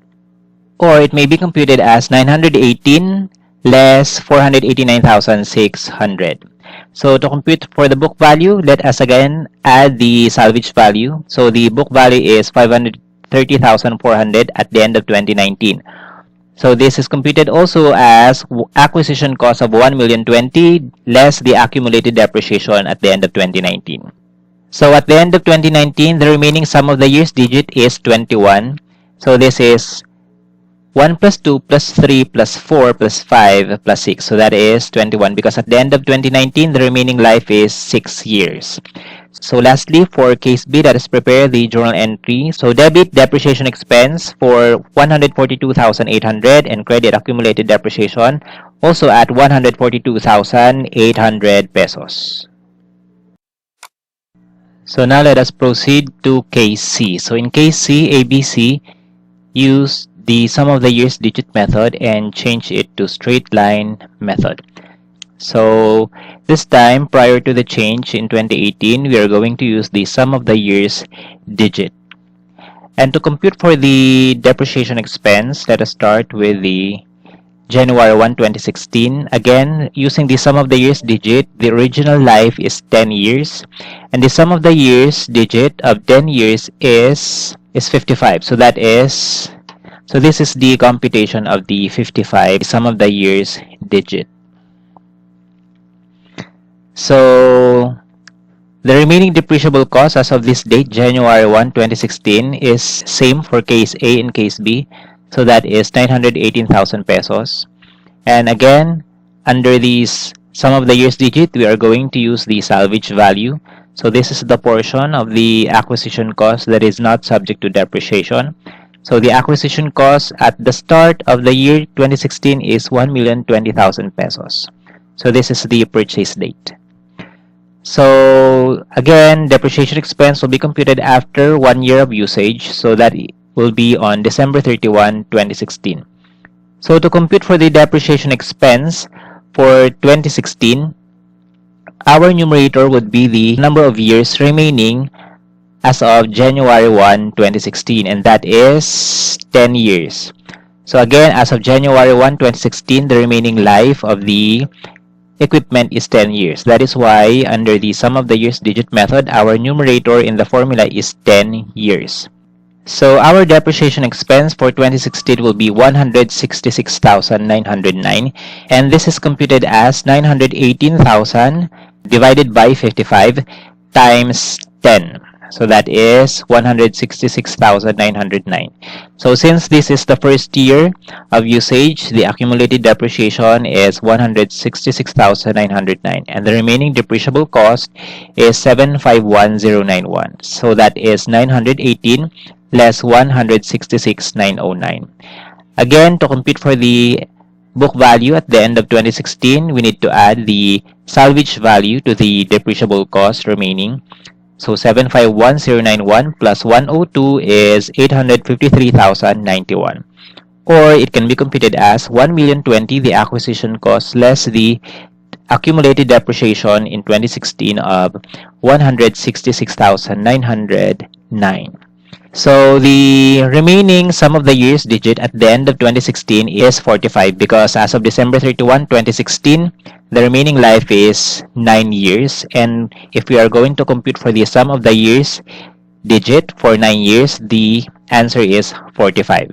Or it may be computed as 918 less 489,600. So to compute for the book value, let us again add the salvage value. So the book value is 530,400 at the end of 2019. So this is computed also as acquisition cost of 1,020,000 less the accumulated depreciation at the end of 2019. So at the end of 2019, the remaining sum of the year's digit is 21. So this is 1 plus 2 plus 3 plus 4 plus 5 plus 6. So that is 21 because at the end of 2019, the remaining life is 6 years. So lastly, for case B, let us prepare the journal entry. So debit depreciation expense for 142,800 and credit accumulated depreciation also at 142,800 pesos. So now let us proceed to case C. So in case C, ABC use the sum of the years digit method and change it to straight line method. So this time, prior to the change in 2018, we are going to use the sum of the years digit. And to compute for the depreciation expense, let us start with the January 1, 2016. Again, using the sum of the years digit, the original life is 10 years. And the sum of the years digit of 10 years is 55. So that is, so this is the computation of the 55, sum of the years digit. So the remaining depreciable cost as of this date, January 1, 2016, is same for case A and case B. So that is 918,000 pesos. And again, under these sum of the years digit, we are going to use the salvage value. So this is the portion of the acquisition cost that is not subject to depreciation. So the acquisition cost at the start of the year 2016 is 1,020,000 pesos. So this is the purchase date. So again, depreciation expense will be computed after 1 year of usage, so that will be on December 31, 2016. So to compute for the depreciation expense for 2016, our numerator would be the number of years remaining as of January 1, 2016, and that is 10 years. So again, as of January 1, 2016, the remaining life of the equipment is 10 years. That is why under the sum of the years digit method, our numerator in the formula is 10 years. So our depreciation expense for 2016 will be 166,909, and this is computed as 918,000 divided by 55 times 10. So that is 166,909. So since this is the first year of usage, the accumulated depreciation is 166,909, and the remaining depreciable cost is 751,091. So that is 918 less 166,909. Again, to compute for the book value at the end of 2016, we need to add the salvage value to the depreciable cost remaining. So 751,091 plus 102 is 853,091. Or it can be computed as 1,020,000 the acquisition cost less the accumulated depreciation in 2016 of 166,909. So the remaining sum of the years digit at the end of 2016 is 45 because as of December 31, 2016, the remaining life is 9 years. And if we are going to compute for the sum of the years digit for 9 years, the answer is 45.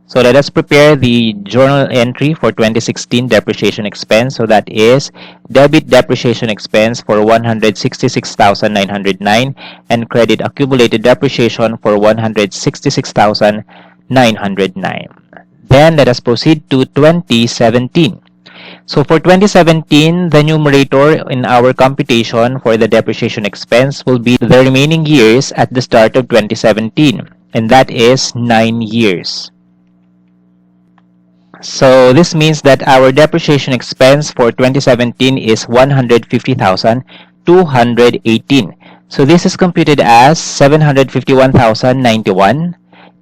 So let us prepare the journal entry for 2016 depreciation expense. So that is debit depreciation expense for 166,909 and credit accumulated depreciation for 166,909. Then let us proceed to 2017. So for 2017, the numerator in our computation for the depreciation expense will be the remaining years at the start of 2017, and that is 9 years. So this means that our depreciation expense for 2017 is 150,218. So this is computed as 751,091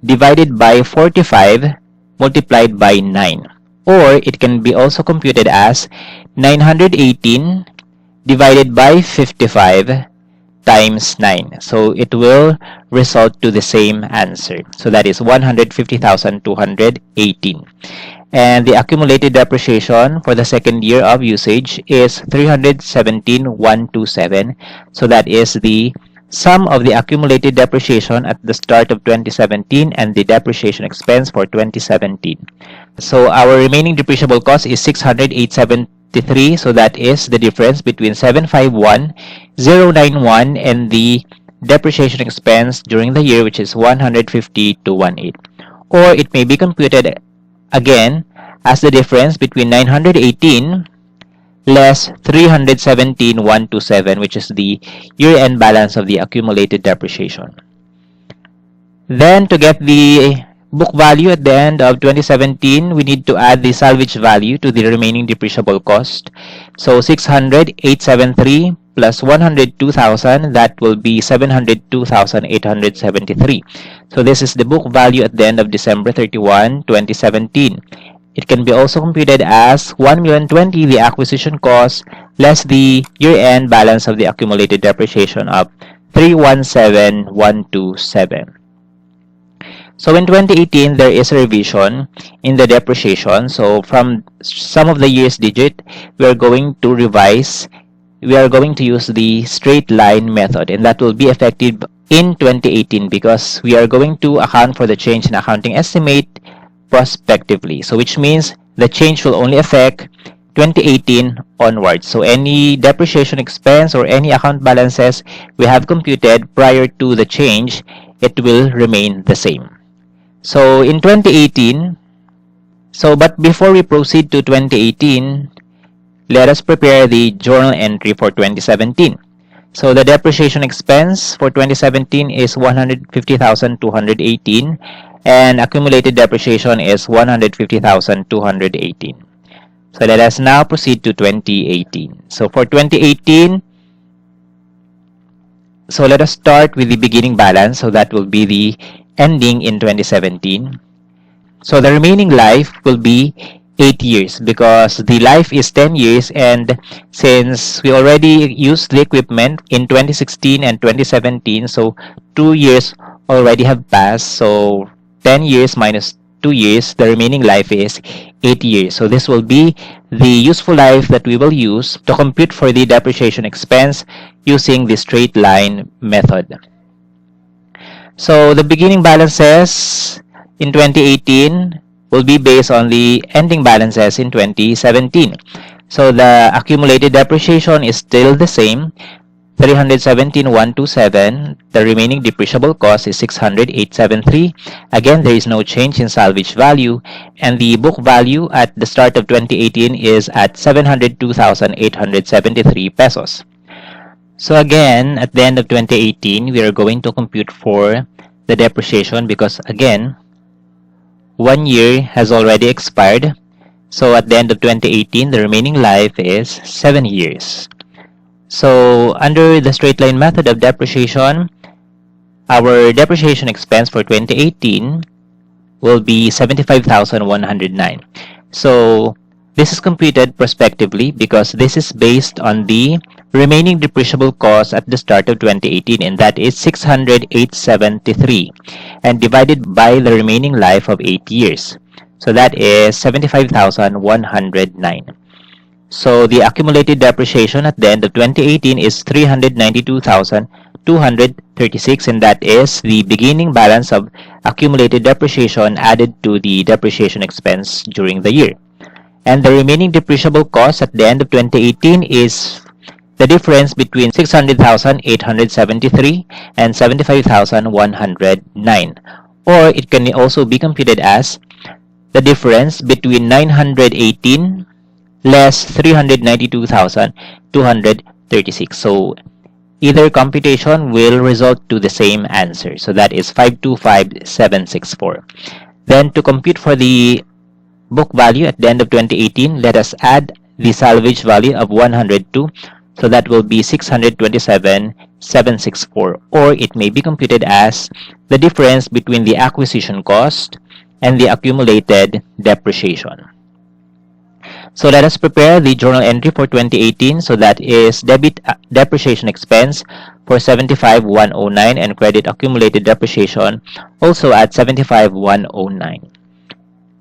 divided by 45 multiplied by 9. Or it can be also computed as 918 divided by 55 times 9. So it will result to the same answer. So that is 150,218. And the accumulated depreciation for the second year of usage is 317,127. So that is the sum of the accumulated depreciation at the start of 2017 and the depreciation expense for 2017. So our remaining depreciable cost is 608,773. So that is the difference between 751,091 and the depreciation expense during the year, which is 150,218. Or it may be computed again as the difference between 918 less 317,127, which is the year-end balance of the accumulated depreciation. Then to get the book value at the end of 2017, we need to add the salvage value to the remaining depreciable cost. So 600,873 plus 102,000, that will be 702,873. So this is the book value at the end of December 31, 2017. It can be also computed as 1,020,000, the acquisition cost, less the year-end balance of the accumulated depreciation of 317,127. So in 2018, there is a revision in the depreciation. So from sum of the years digit, we are going to revise. We are going to use the straight line method, and that will be effective in 2018 because we are going to account for the change in accounting estimate prospectively. So which means the change will only affect 2018 onwards. So any depreciation expense or any account balances we have computed prior to the change, it will remain the same. So in 2018, but before we proceed to 2018, let us prepare the journal entry for 2017. So the depreciation expense for 2017 is 150,218 and accumulated depreciation is 150,218. So let us now proceed to 2018. So for 2018, so let us start with the beginning balance. So that will be the ending in 2017. So the remaining life will be 8 years because the life is 10 years, and since we already used the equipment in 2016 and 2017, so 2 years already have passed. So 10 years minus 2 years, the remaining life is 8 years. So this will be the useful life that we will use to compute for the depreciation expense using the straight line method. So the beginning balances in 2018 will be based on the ending balances in 2017. So the accumulated depreciation is still the same, 317,127. The remaining depreciable cost is 600,873. Again, there is no change in salvage value, and the book value at the start of 2018 is at 702,873 pesos. So again, at the end of 2018, we are going to compute for the depreciation because again, 1 year has already expired. So at the end of 2018, the remaining life is 7 years. So under the straight line method of depreciation, our depreciation expense for 2018 will be 75,109. So this is computed prospectively because this is based on the remaining depreciable cost at the start of 2018, and that is 608.73, and divided by the remaining life of 8 years. So that is 75,109. So the accumulated depreciation at the end of 2018 is 392,236, and that is the beginning balance of accumulated depreciation added to the depreciation expense during the year. And the remaining depreciable cost at the end of 2018 is the difference between 600,873 and 75,109. Or it can also be computed as the difference between 918 less 392,236. So either computation will result to the same answer. So that is 525,764. Then to compute for the book value at the end of 2018, let us add the salvage value of 102. So that will be 627,764. Or it may be computed as the difference between the acquisition cost and the accumulated depreciation. So let us prepare the journal entry for 2018. So that is debit depreciation expense for 75,109 and credit accumulated depreciation also at 75,109.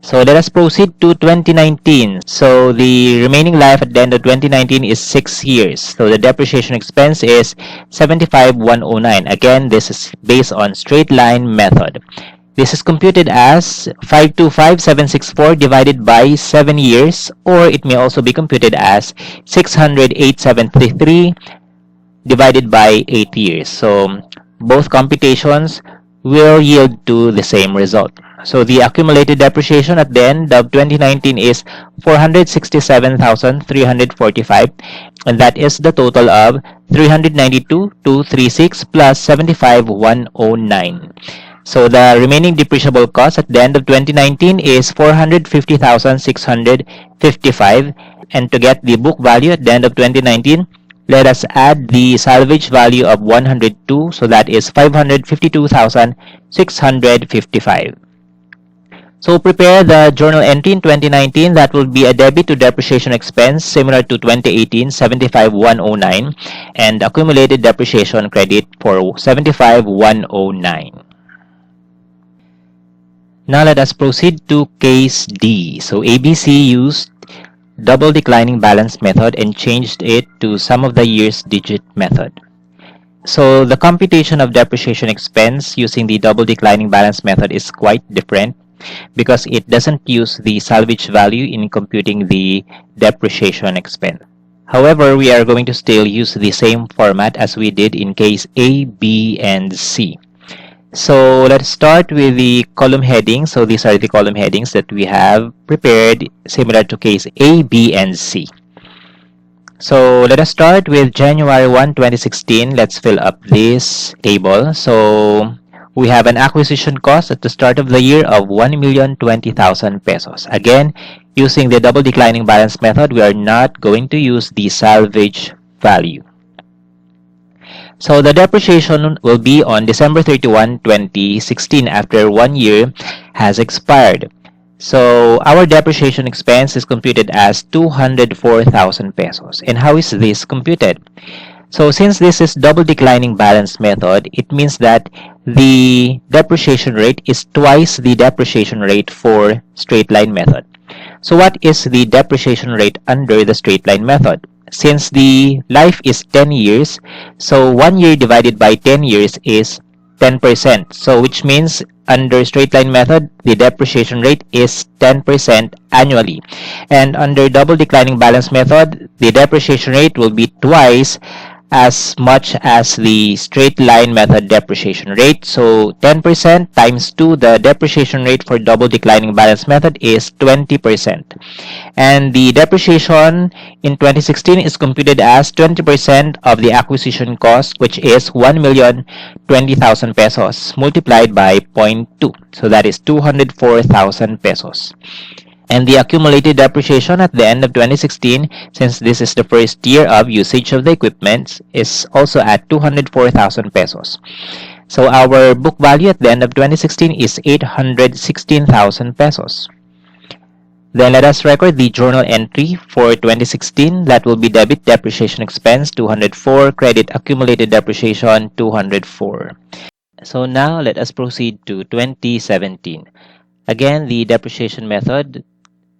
So let us proceed to 2019. So the remaining life at the end of 2019 is 6 years. So the depreciation expense is 75,109. Again, this is based on straight line method. This is computed as 525,764 divided by 7 years, or it may also be computed as 608,733 divided by 8 years. So both computations will yield to the same result. So the accumulated depreciation at the end of 2019 is 467,345, and that is the total of 392,236 plus 75,109. So the remaining depreciable cost at the end of 2019 is 450,655, and to get the book value at the end of 2019, let us add the salvage value of 102, so that is 552,655. So prepare the journal entry in 2019. That will be a debit to depreciation expense similar to 2018, 75,109, and accumulated depreciation credit for 75,109. Now let us proceed to case D. So ABC used double declining balance method and changed it to sum of the years digit method. So the computation of depreciation expense using the double declining balance method is quite different because it doesn't use the salvage value in computing the depreciation expense. However, we are going to still use the same format as we did in case A, B, and C. So let's start with the column headings. So these are the column headings that we have prepared similar to case A, B, and C. So let us start with January 1, 2016. Let's fill up this table. So we have an acquisition cost at the start of the year of 1,020,000 pesos. Again, using the double declining balance method, we are not going to use the salvage value. So the depreciation will be on December 31, 2016 after 1 year has expired. So our depreciation expense is computed as 204,000 pesos. And how is this computed? So since this is double declining balance method, it means that the depreciation rate is twice the depreciation rate for straight line method. So what is the depreciation rate under the straight line method? Since the life is 10 years, so 1 year divided by 10 years is 10%. So which means under straight line method, the depreciation rate is 10% annually. And under double declining balance method, the depreciation rate will be twice as much as the straight line method depreciation rate. So 10% times 2, the depreciation rate for double declining balance method is 20%. And the depreciation in 2016 is computed as 20% of the acquisition cost, which is 1,020,000 pesos multiplied by 0.2. So that is 204,000 pesos. And the accumulated depreciation at the end of 2016, since this is the first year of usage of the equipment, is also at 204,000 pesos. So our book value at the end of 2016 is 816,000 pesos. Then let us record the journal entry for 2016. That will be debit depreciation expense 204, credit accumulated depreciation 204. So now let us proceed to 2017. Again, the depreciation method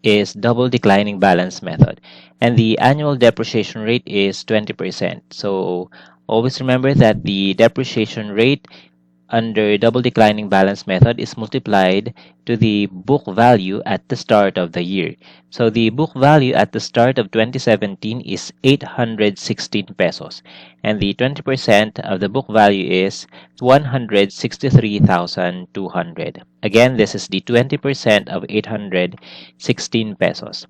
is double declining balance method, and the annual depreciation rate is 20%. So always remember that the depreciation rate under double declining balance method is multiplied to the book value at the start of the year. So the book value at the start of 2017 is 816 pesos, and the 20% of the book value is 163,200. Again, this is the 20% of 816 pesos.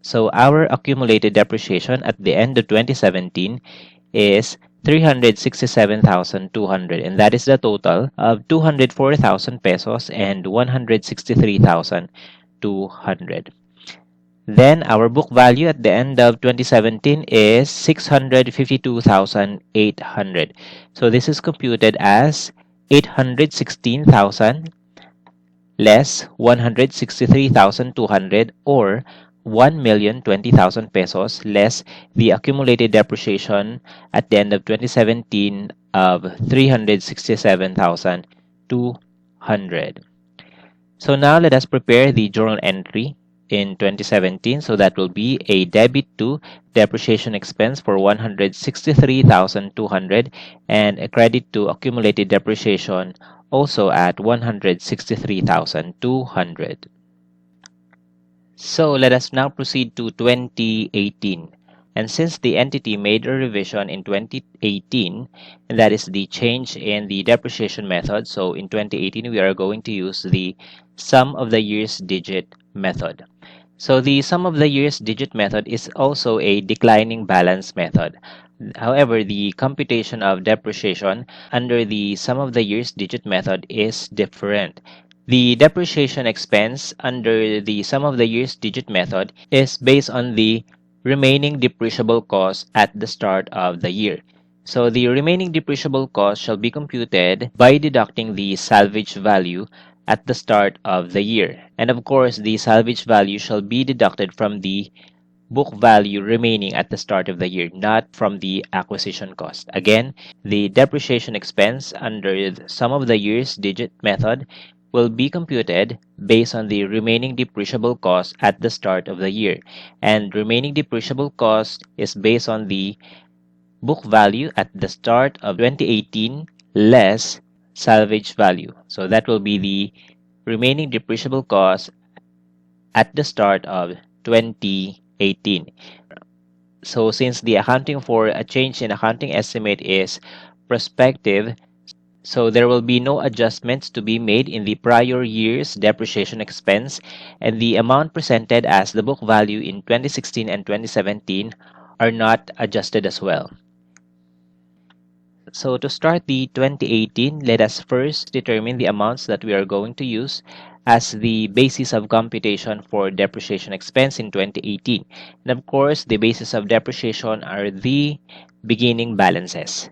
So our accumulated depreciation at the end of 2017 is 367,200, and that is the total of 204,000 pesos and 163,200. Then our book value at the end of 2017 is 652,800. So this is computed as 816,000 less 163,200, or 1,020,000 pesos less the accumulated depreciation at the end of 2017 of 367,200. So now let us prepare the journal entry in 2017. So that will be a debit to depreciation expense for 163,200 and a credit to accumulated depreciation also at 163,200. So let us now proceed to 2018. And since the entity made a revision in 2018, and that is the change in the depreciation method, so in 2018 we are going to use the sum of the year's digit method. So the sum of the year's digit method is also a declining balance method. However, the computation of depreciation under the sum of the year's digit method is different. The depreciation expense under the sum of the year's digit method is based on the remaining depreciable cost at the start of the year. So the remaining depreciable cost shall be computed by deducting the salvage value at the start of the year. And of course, the salvage value shall be deducted from the book value remaining at the start of the year, not from the acquisition cost. Again, the depreciation expense under the sum of the year's digit method will be computed based on the remaining depreciable cost at the start of the year. And remaining depreciable cost is based on the book value at the start of 2018 less salvage value. So that will be the remaining depreciable cost at the start of 2018. So since the accounting for a change in accounting estimate is prospective, so there will be no adjustments to be made in the prior year's depreciation expense, and the amount presented as the book value in 2016 and 2017 are not adjusted as well. So to start the 2018, let us first determine the amounts that we are going to use as the basis of computation for depreciation expense in 2018. And of course, the basis of depreciation are the beginning balances.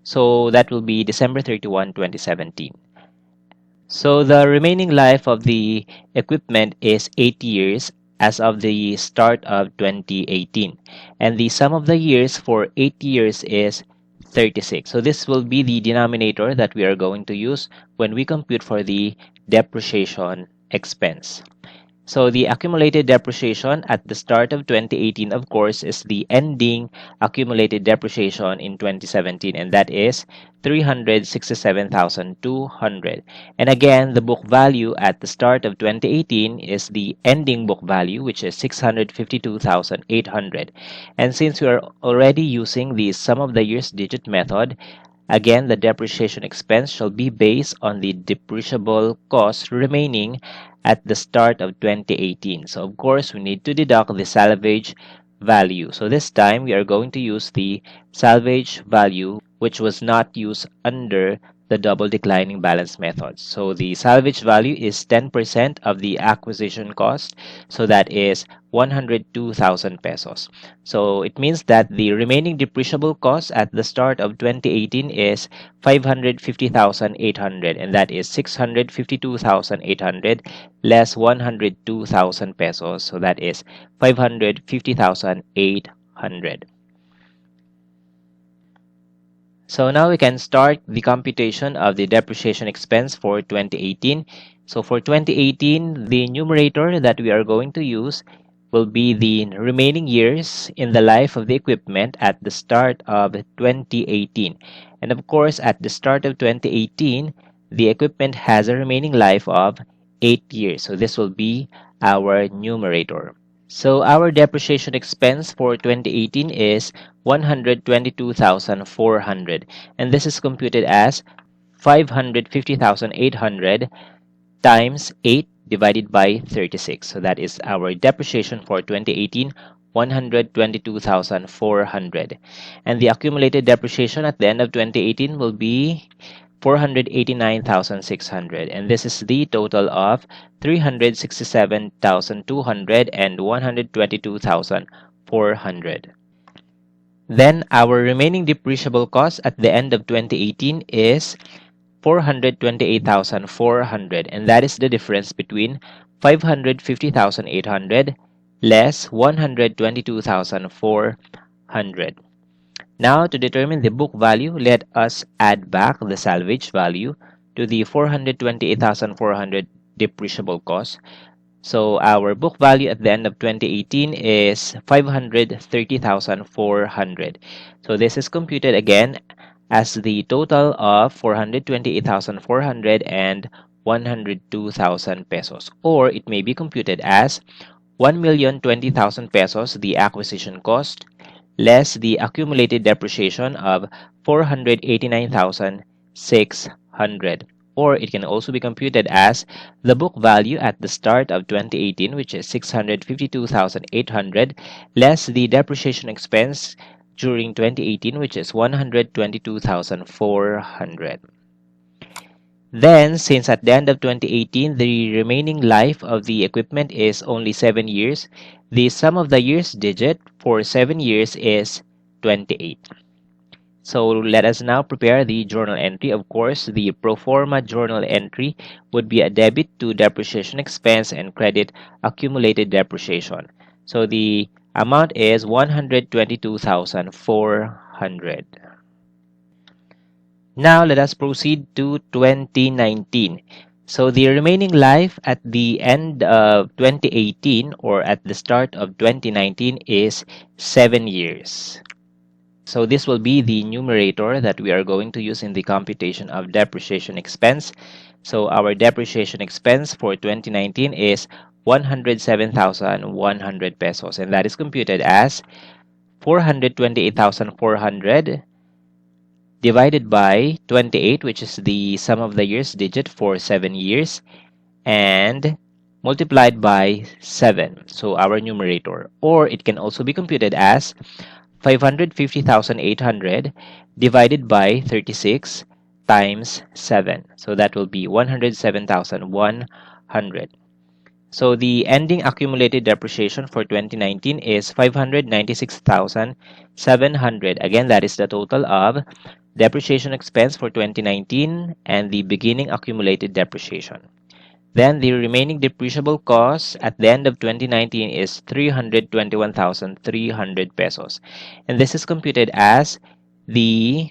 So that will be December 31, 2017. So the remaining life of the equipment is 8 years as of the start of 2018. And the sum of the years for 8 years is 36. So this will be the denominator that we are going to use when we compute for the depreciation expense. So the accumulated depreciation at the start of 2018, of course, is the ending accumulated depreciation in 2017, and that is 367,200. And again, the book value at the start of 2018 is the ending book value, which is 652,800. And since we are already using the sum of the year's digit method, again, the depreciation expense shall be based on the depreciable cost remaining at the start of 2018. So of course, we need to deduct the salvage value. So this time, we are going to use the salvage value, which was not used under the double declining balance method. So the salvage value is 10% of the acquisition cost. So that is 102,000 pesos. So it means that the remaining depreciable cost at the start of 2018 is 550,800, and that is 652,800 less 102,000 pesos. So that is 550,800. So now we can start the computation of the depreciation expense for 2018. So for 2018, the numerator that we are going to use will be the remaining years in the life of the equipment at the start of 2018. And of course, at the start of 2018, the equipment has a remaining life of 8 years. So this will be our numerator. So our depreciation expense for 2018 is 122,400, and this is computed as 550,800 times 8 divided by 36. So that is our depreciation for 2018, 122,400. And the accumulated depreciation at the end of 2018 will be 489,600, and this is the total of 367,200 and 122,400. Then our remaining depreciable cost at the end of 2018 is 428,400, and that is the difference between 550,800 less 122,400. Now, to determine the book value, let us add back the salvage value to the 428,400 depreciable cost. So our book value at the end of 2018 is 530,400. So this is computed again as the total of 428,400 and 102,000 pesos. Or it may be computed as 1,020,000 pesos, the acquisition cost, less the accumulated depreciation of 489,600. Or it can also be computed as the book value at the start of 2018, which is 652,800, less the depreciation expense during 2018, which is 122,400. Then, since at the end of 2018, the remaining life of the equipment is only 7 years, the sum of the years digit for 7 years is 28. So let us now prepare the journal entry. Of course, the pro forma journal entry would be a debit to depreciation expense and credit accumulated depreciation. So the amount is 122,400. Now let us proceed to 2019. So the remaining life at the end of 2018 or at the start of 2019 is 7 years. So this will be the numerator that we are going to use in the computation of depreciation expense. So our depreciation expense for 2019 is 107,100 pesos, and that is computed as 428,400 divided by 28, which is the sum of the years digit for 7 years, and multiplied by 7, so our numerator. Or it can also be computed as 550,800 divided by 36 times 7. So that will be 107,100. So the ending accumulated depreciation for 2019 is 596,700. Again, that is the total of depreciation expense for 2019 and the beginning accumulated depreciation. Then the remaining depreciable cost at the end of 2019 is 321,300 pesos. And this is computed as the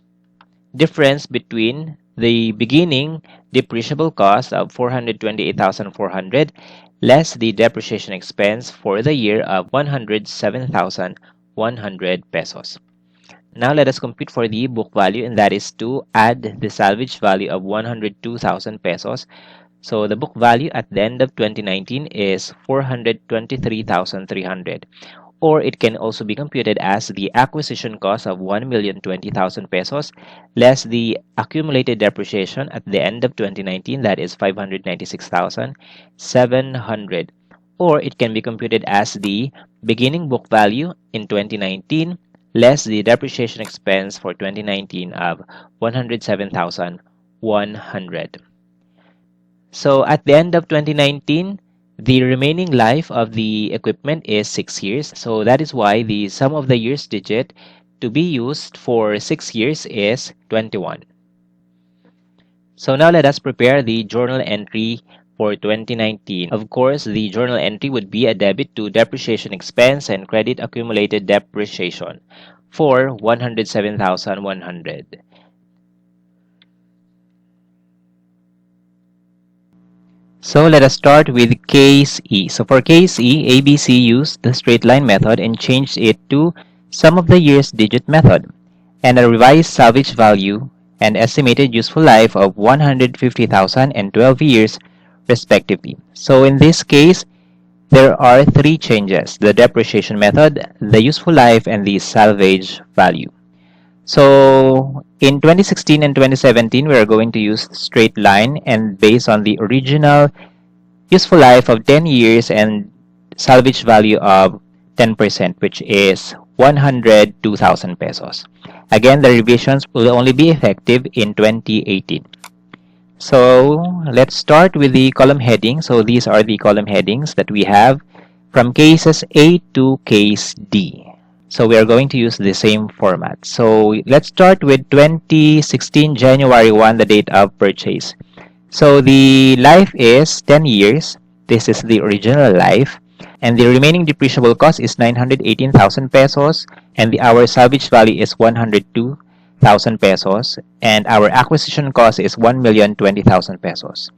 difference between the beginning depreciable cost of 428,400 less the depreciation expense for the year of 107,100 pesos. Now let us compute for the book value, and that is to add the salvage value of 102,000 pesos. So the book value at the end of 2019 is 423,300. Or it can also be computed as the acquisition cost of 1,020,000 pesos less the accumulated depreciation at the end of 2019, that is 596,700. Or it can be computed as the beginning book value in 2019 less the depreciation expense for 2019 of 107,100. 100. So at the end of 2019, the remaining life of the equipment is 6 years. So that is why the sum of the years digit to be used for 6 years is 21. So now let us prepare the journal entry for 2019. Of course, the journal entry would be a debit to depreciation expense and credit accumulated depreciation for 107,100. So let us start with case E. So for case E, ABC used the straight line method and changed it to sum of the years digit method and a revised salvage value and estimated useful life of 150,000 and 12 years respectively. So in this case, there are three changes: the depreciation method, the useful life, and the salvage value. So in 2016 and 2017, we are going to use straight line, and based on the original useful life of 10 years and salvage value of 10%, which is 102,000 pesos. Again, the revisions will only be effective in 2018. So let's start with the column heading. So these are the column headings that we have from cases A to case D. So we are going to use the same format. So let's start with 2016 January 1, the date of purchase. So the life is 10 years. This is the original life. And the remaining depreciable cost is 918,000 pesos. And our salvage value is 102,000 pesos. And our acquisition cost is 1,020,000 pesos.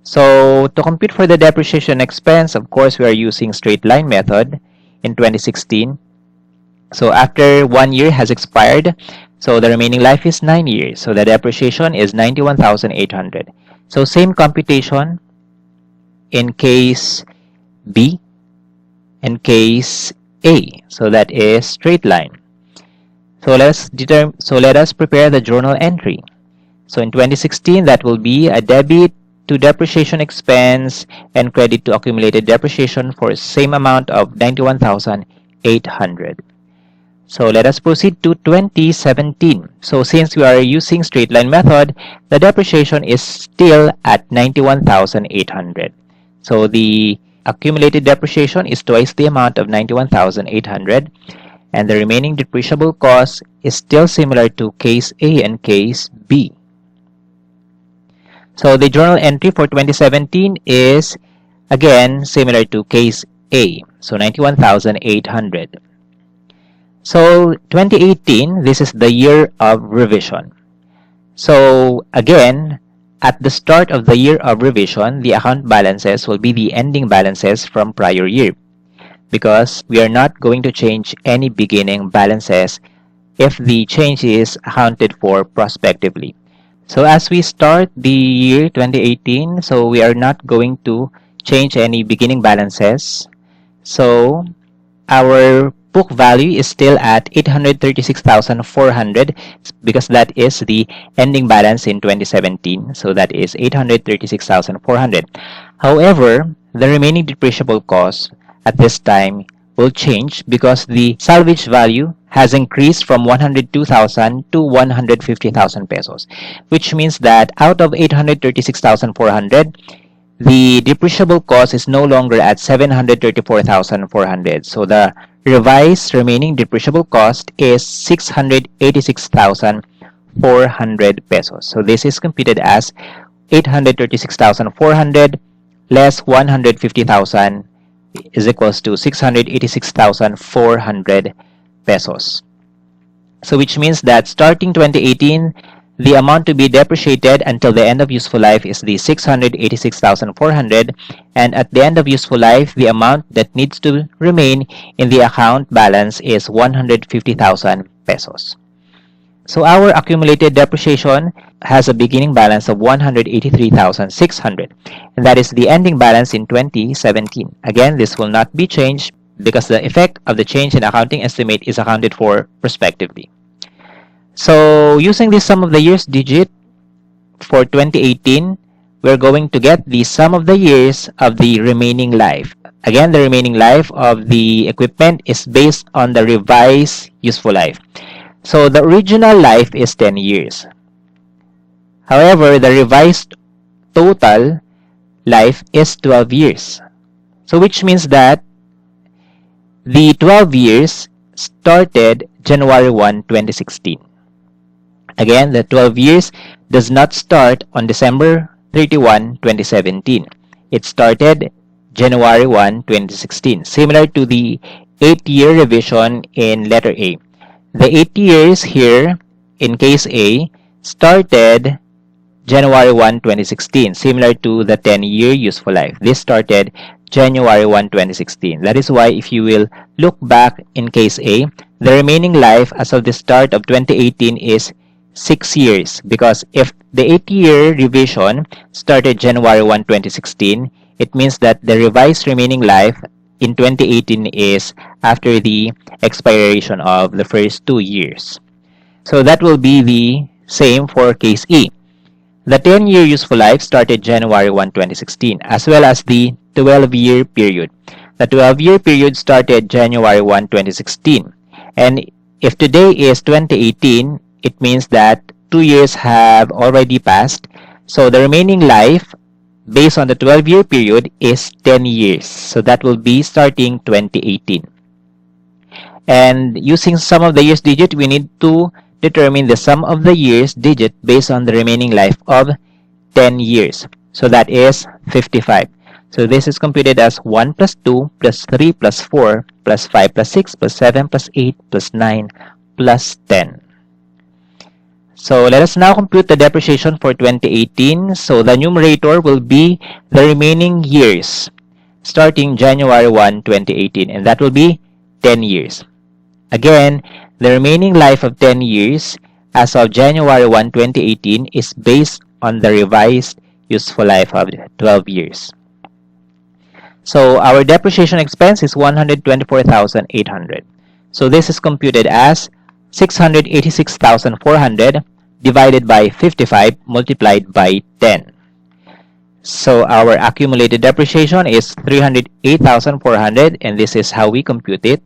So to compute for the depreciation expense, of course, we are using straight line method in 2016. So after 1 year has expired, so the remaining life is 9 years. So the depreciation is 91,800. So same computation in case B and case A. So that is straight line. So let us prepare the journal entry. So in 2016, that will be a debit to depreciation expense and credit to accumulated depreciation for same amount of 91,800. So let us proceed to 2017. So since we are using straight line method, the depreciation is still at 91,800. So the accumulated depreciation is twice the amount of 91,800, and the remaining depreciable cost is still similar to case A and case B. So the journal entry for 2017 is again similar to case A, so 91,800. So 2018, this is the year of revision. So again, at the start of the year of revision, the account balances will be the ending balances from prior year, because we are not going to change any beginning balances if the change is accounted for prospectively. So as we start the year 2018, so we are not going to change any beginning balances. So our book value is still at 836,400 because that is the ending balance in 2017. So that is 836,400. However, the remaining depreciable cost at this time will change because the salvage value has increased from 102,000 to 150,000 pesos, which means that out of 836,400, the depreciable cost is no longer at 734,400. So the revised remaining depreciable cost is 686,400 pesos. So this is computed as 836,400 less 150,000 is equals to 686,400 pesos. So which means that starting 2018, the amount to be depreciated until the end of useful life is the 686,400, and at the end of useful life, the amount that needs to remain in the account balance is 150,000 pesos. So our accumulated depreciation has a beginning balance of 183,600, and that is the ending balance in 2017. Again, this will not be changed because the effect of the change in accounting estimate is accounted for prospectively. So using the sum of the years digit for 2018, we're going to get the sum of the years of the remaining life. Again, the remaining life of the equipment is based on the revised useful life. So the original life is 10 years. However, the revised total life is 12 years. So which means that the 12 years started January 1, 2016. Again, the 12 years does not start on December 31, 2017. It started January 1, 2016, similar to the 8-year revision in letter A. The 8 years here in case A started January 1, 2016, similar to the 10-year useful life. This started January 1, 2016. That is why if you will look back in case A, the remaining life as of the start of 2018 is 6 years, because if the 8-year revision started January 1, 2016, it means that the revised remaining life in 2018 is after the expiration of the first 2 years. So that will be the same for case E. The 10-year useful life started January 1, 2016, as well as the 12-year period. The 12-year period started January 1, 2016. And if today is 2018, it means that 2 years have already passed. So the remaining life, based on the 12-year period, is 10 years. So that will be starting 2018. And using sum of the years digit, we need to determine the sum of the years digit based on the remaining life of 10 years. So that is 55. So this is computed as 1 plus 2 plus 3 plus 4 plus 5 plus 6 plus 7 plus 8 plus 9 plus 10. So let us now compute the depreciation for 2018. So the numerator will be the remaining years starting January 1, 2018, and that will be 10 years. Again, the remaining life of 10 years as of January 1, 2018 is based on the revised useful life of 12 years. So our depreciation expense is 124,800. So this is computed as 686,400 divided by 55 multiplied by 10. So our accumulated depreciation is 308,400, and this is how we compute it.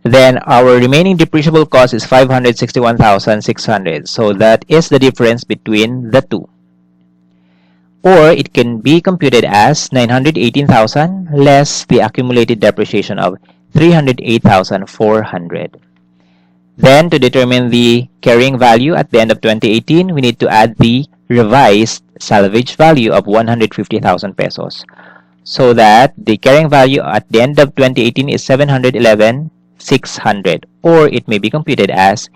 Then our remaining depreciable cost is 561,600. So that is the difference between the two. Or it can be computed as 918,000 less the accumulated depreciation of 308,400. Then to determine the carrying value at the end of 2018, we need to add the revised salvage value of 150,000 pesos. So that the carrying value at the end of 2018 is 711,600, or it may be computed as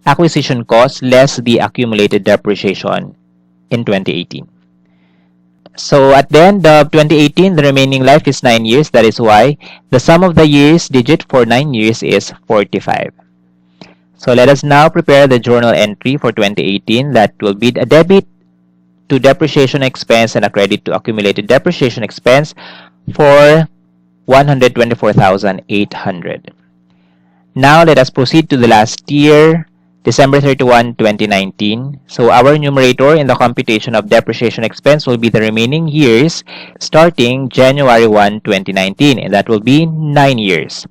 acquisition cost less the accumulated depreciation in 2018. So at the end of 2018, the remaining life is 9 years. That is why the sum of the years digit for 9 years is 45. So let us now prepare the journal entry for 2018. That will be a debit to depreciation expense and a credit to accumulated depreciation expense for 124,800. Now let us proceed to the last year, December 31, 2019. So our numerator in the computation of depreciation expense will be the remaining years starting January 1, 2019, and that will be 9 years.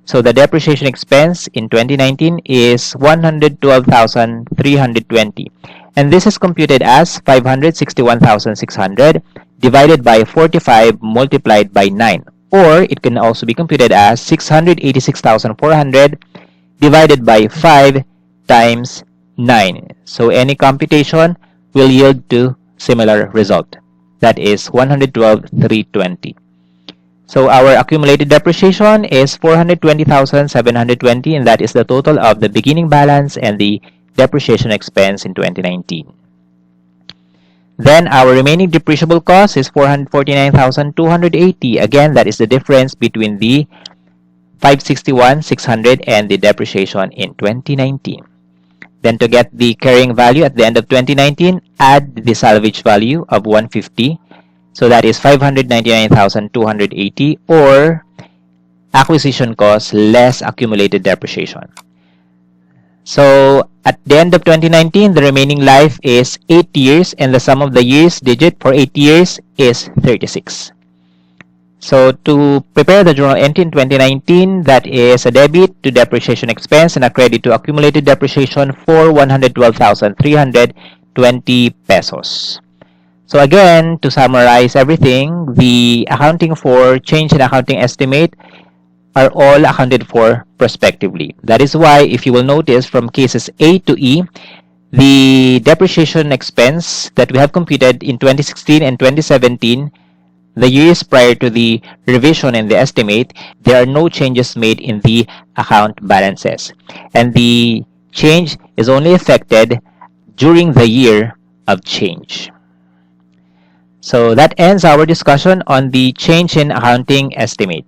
So the depreciation expense in 2019 is 112,320, and this is computed as 561,600 divided by 45 multiplied by 9, or it can also be computed as 686,400 divided by 5 times 9. So any computation will yield to similar result. That is 112,320. So our accumulated depreciation is 420,720, and that is the total of the beginning balance and the depreciation expense in 2019. Then our remaining depreciable cost is 449,280. Again, that is the difference between the 561,600 and the depreciation in 2019. Then to get the carrying value at the end of 2019, add the salvage value of 150. So that is 599,280, or acquisition cost less accumulated depreciation. So at the end of 2019, the remaining life is 8 years, and the sum of the years digit for 8 years is 36. So to prepare the journal entry in 2019, that is a debit to depreciation expense and a credit to accumulated depreciation for 112,320 pesos. So again, to summarize everything, the accounting for change in accounting estimate are all accounted for prospectively. That is why if you will notice from cases A to E, the depreciation expense that we have computed in 2016 and 2017, the years prior to the revision and the estimate, there are no changes made in the account balances. And the change is only affected during the year of change. So that ends our discussion on the change in accounting estimate.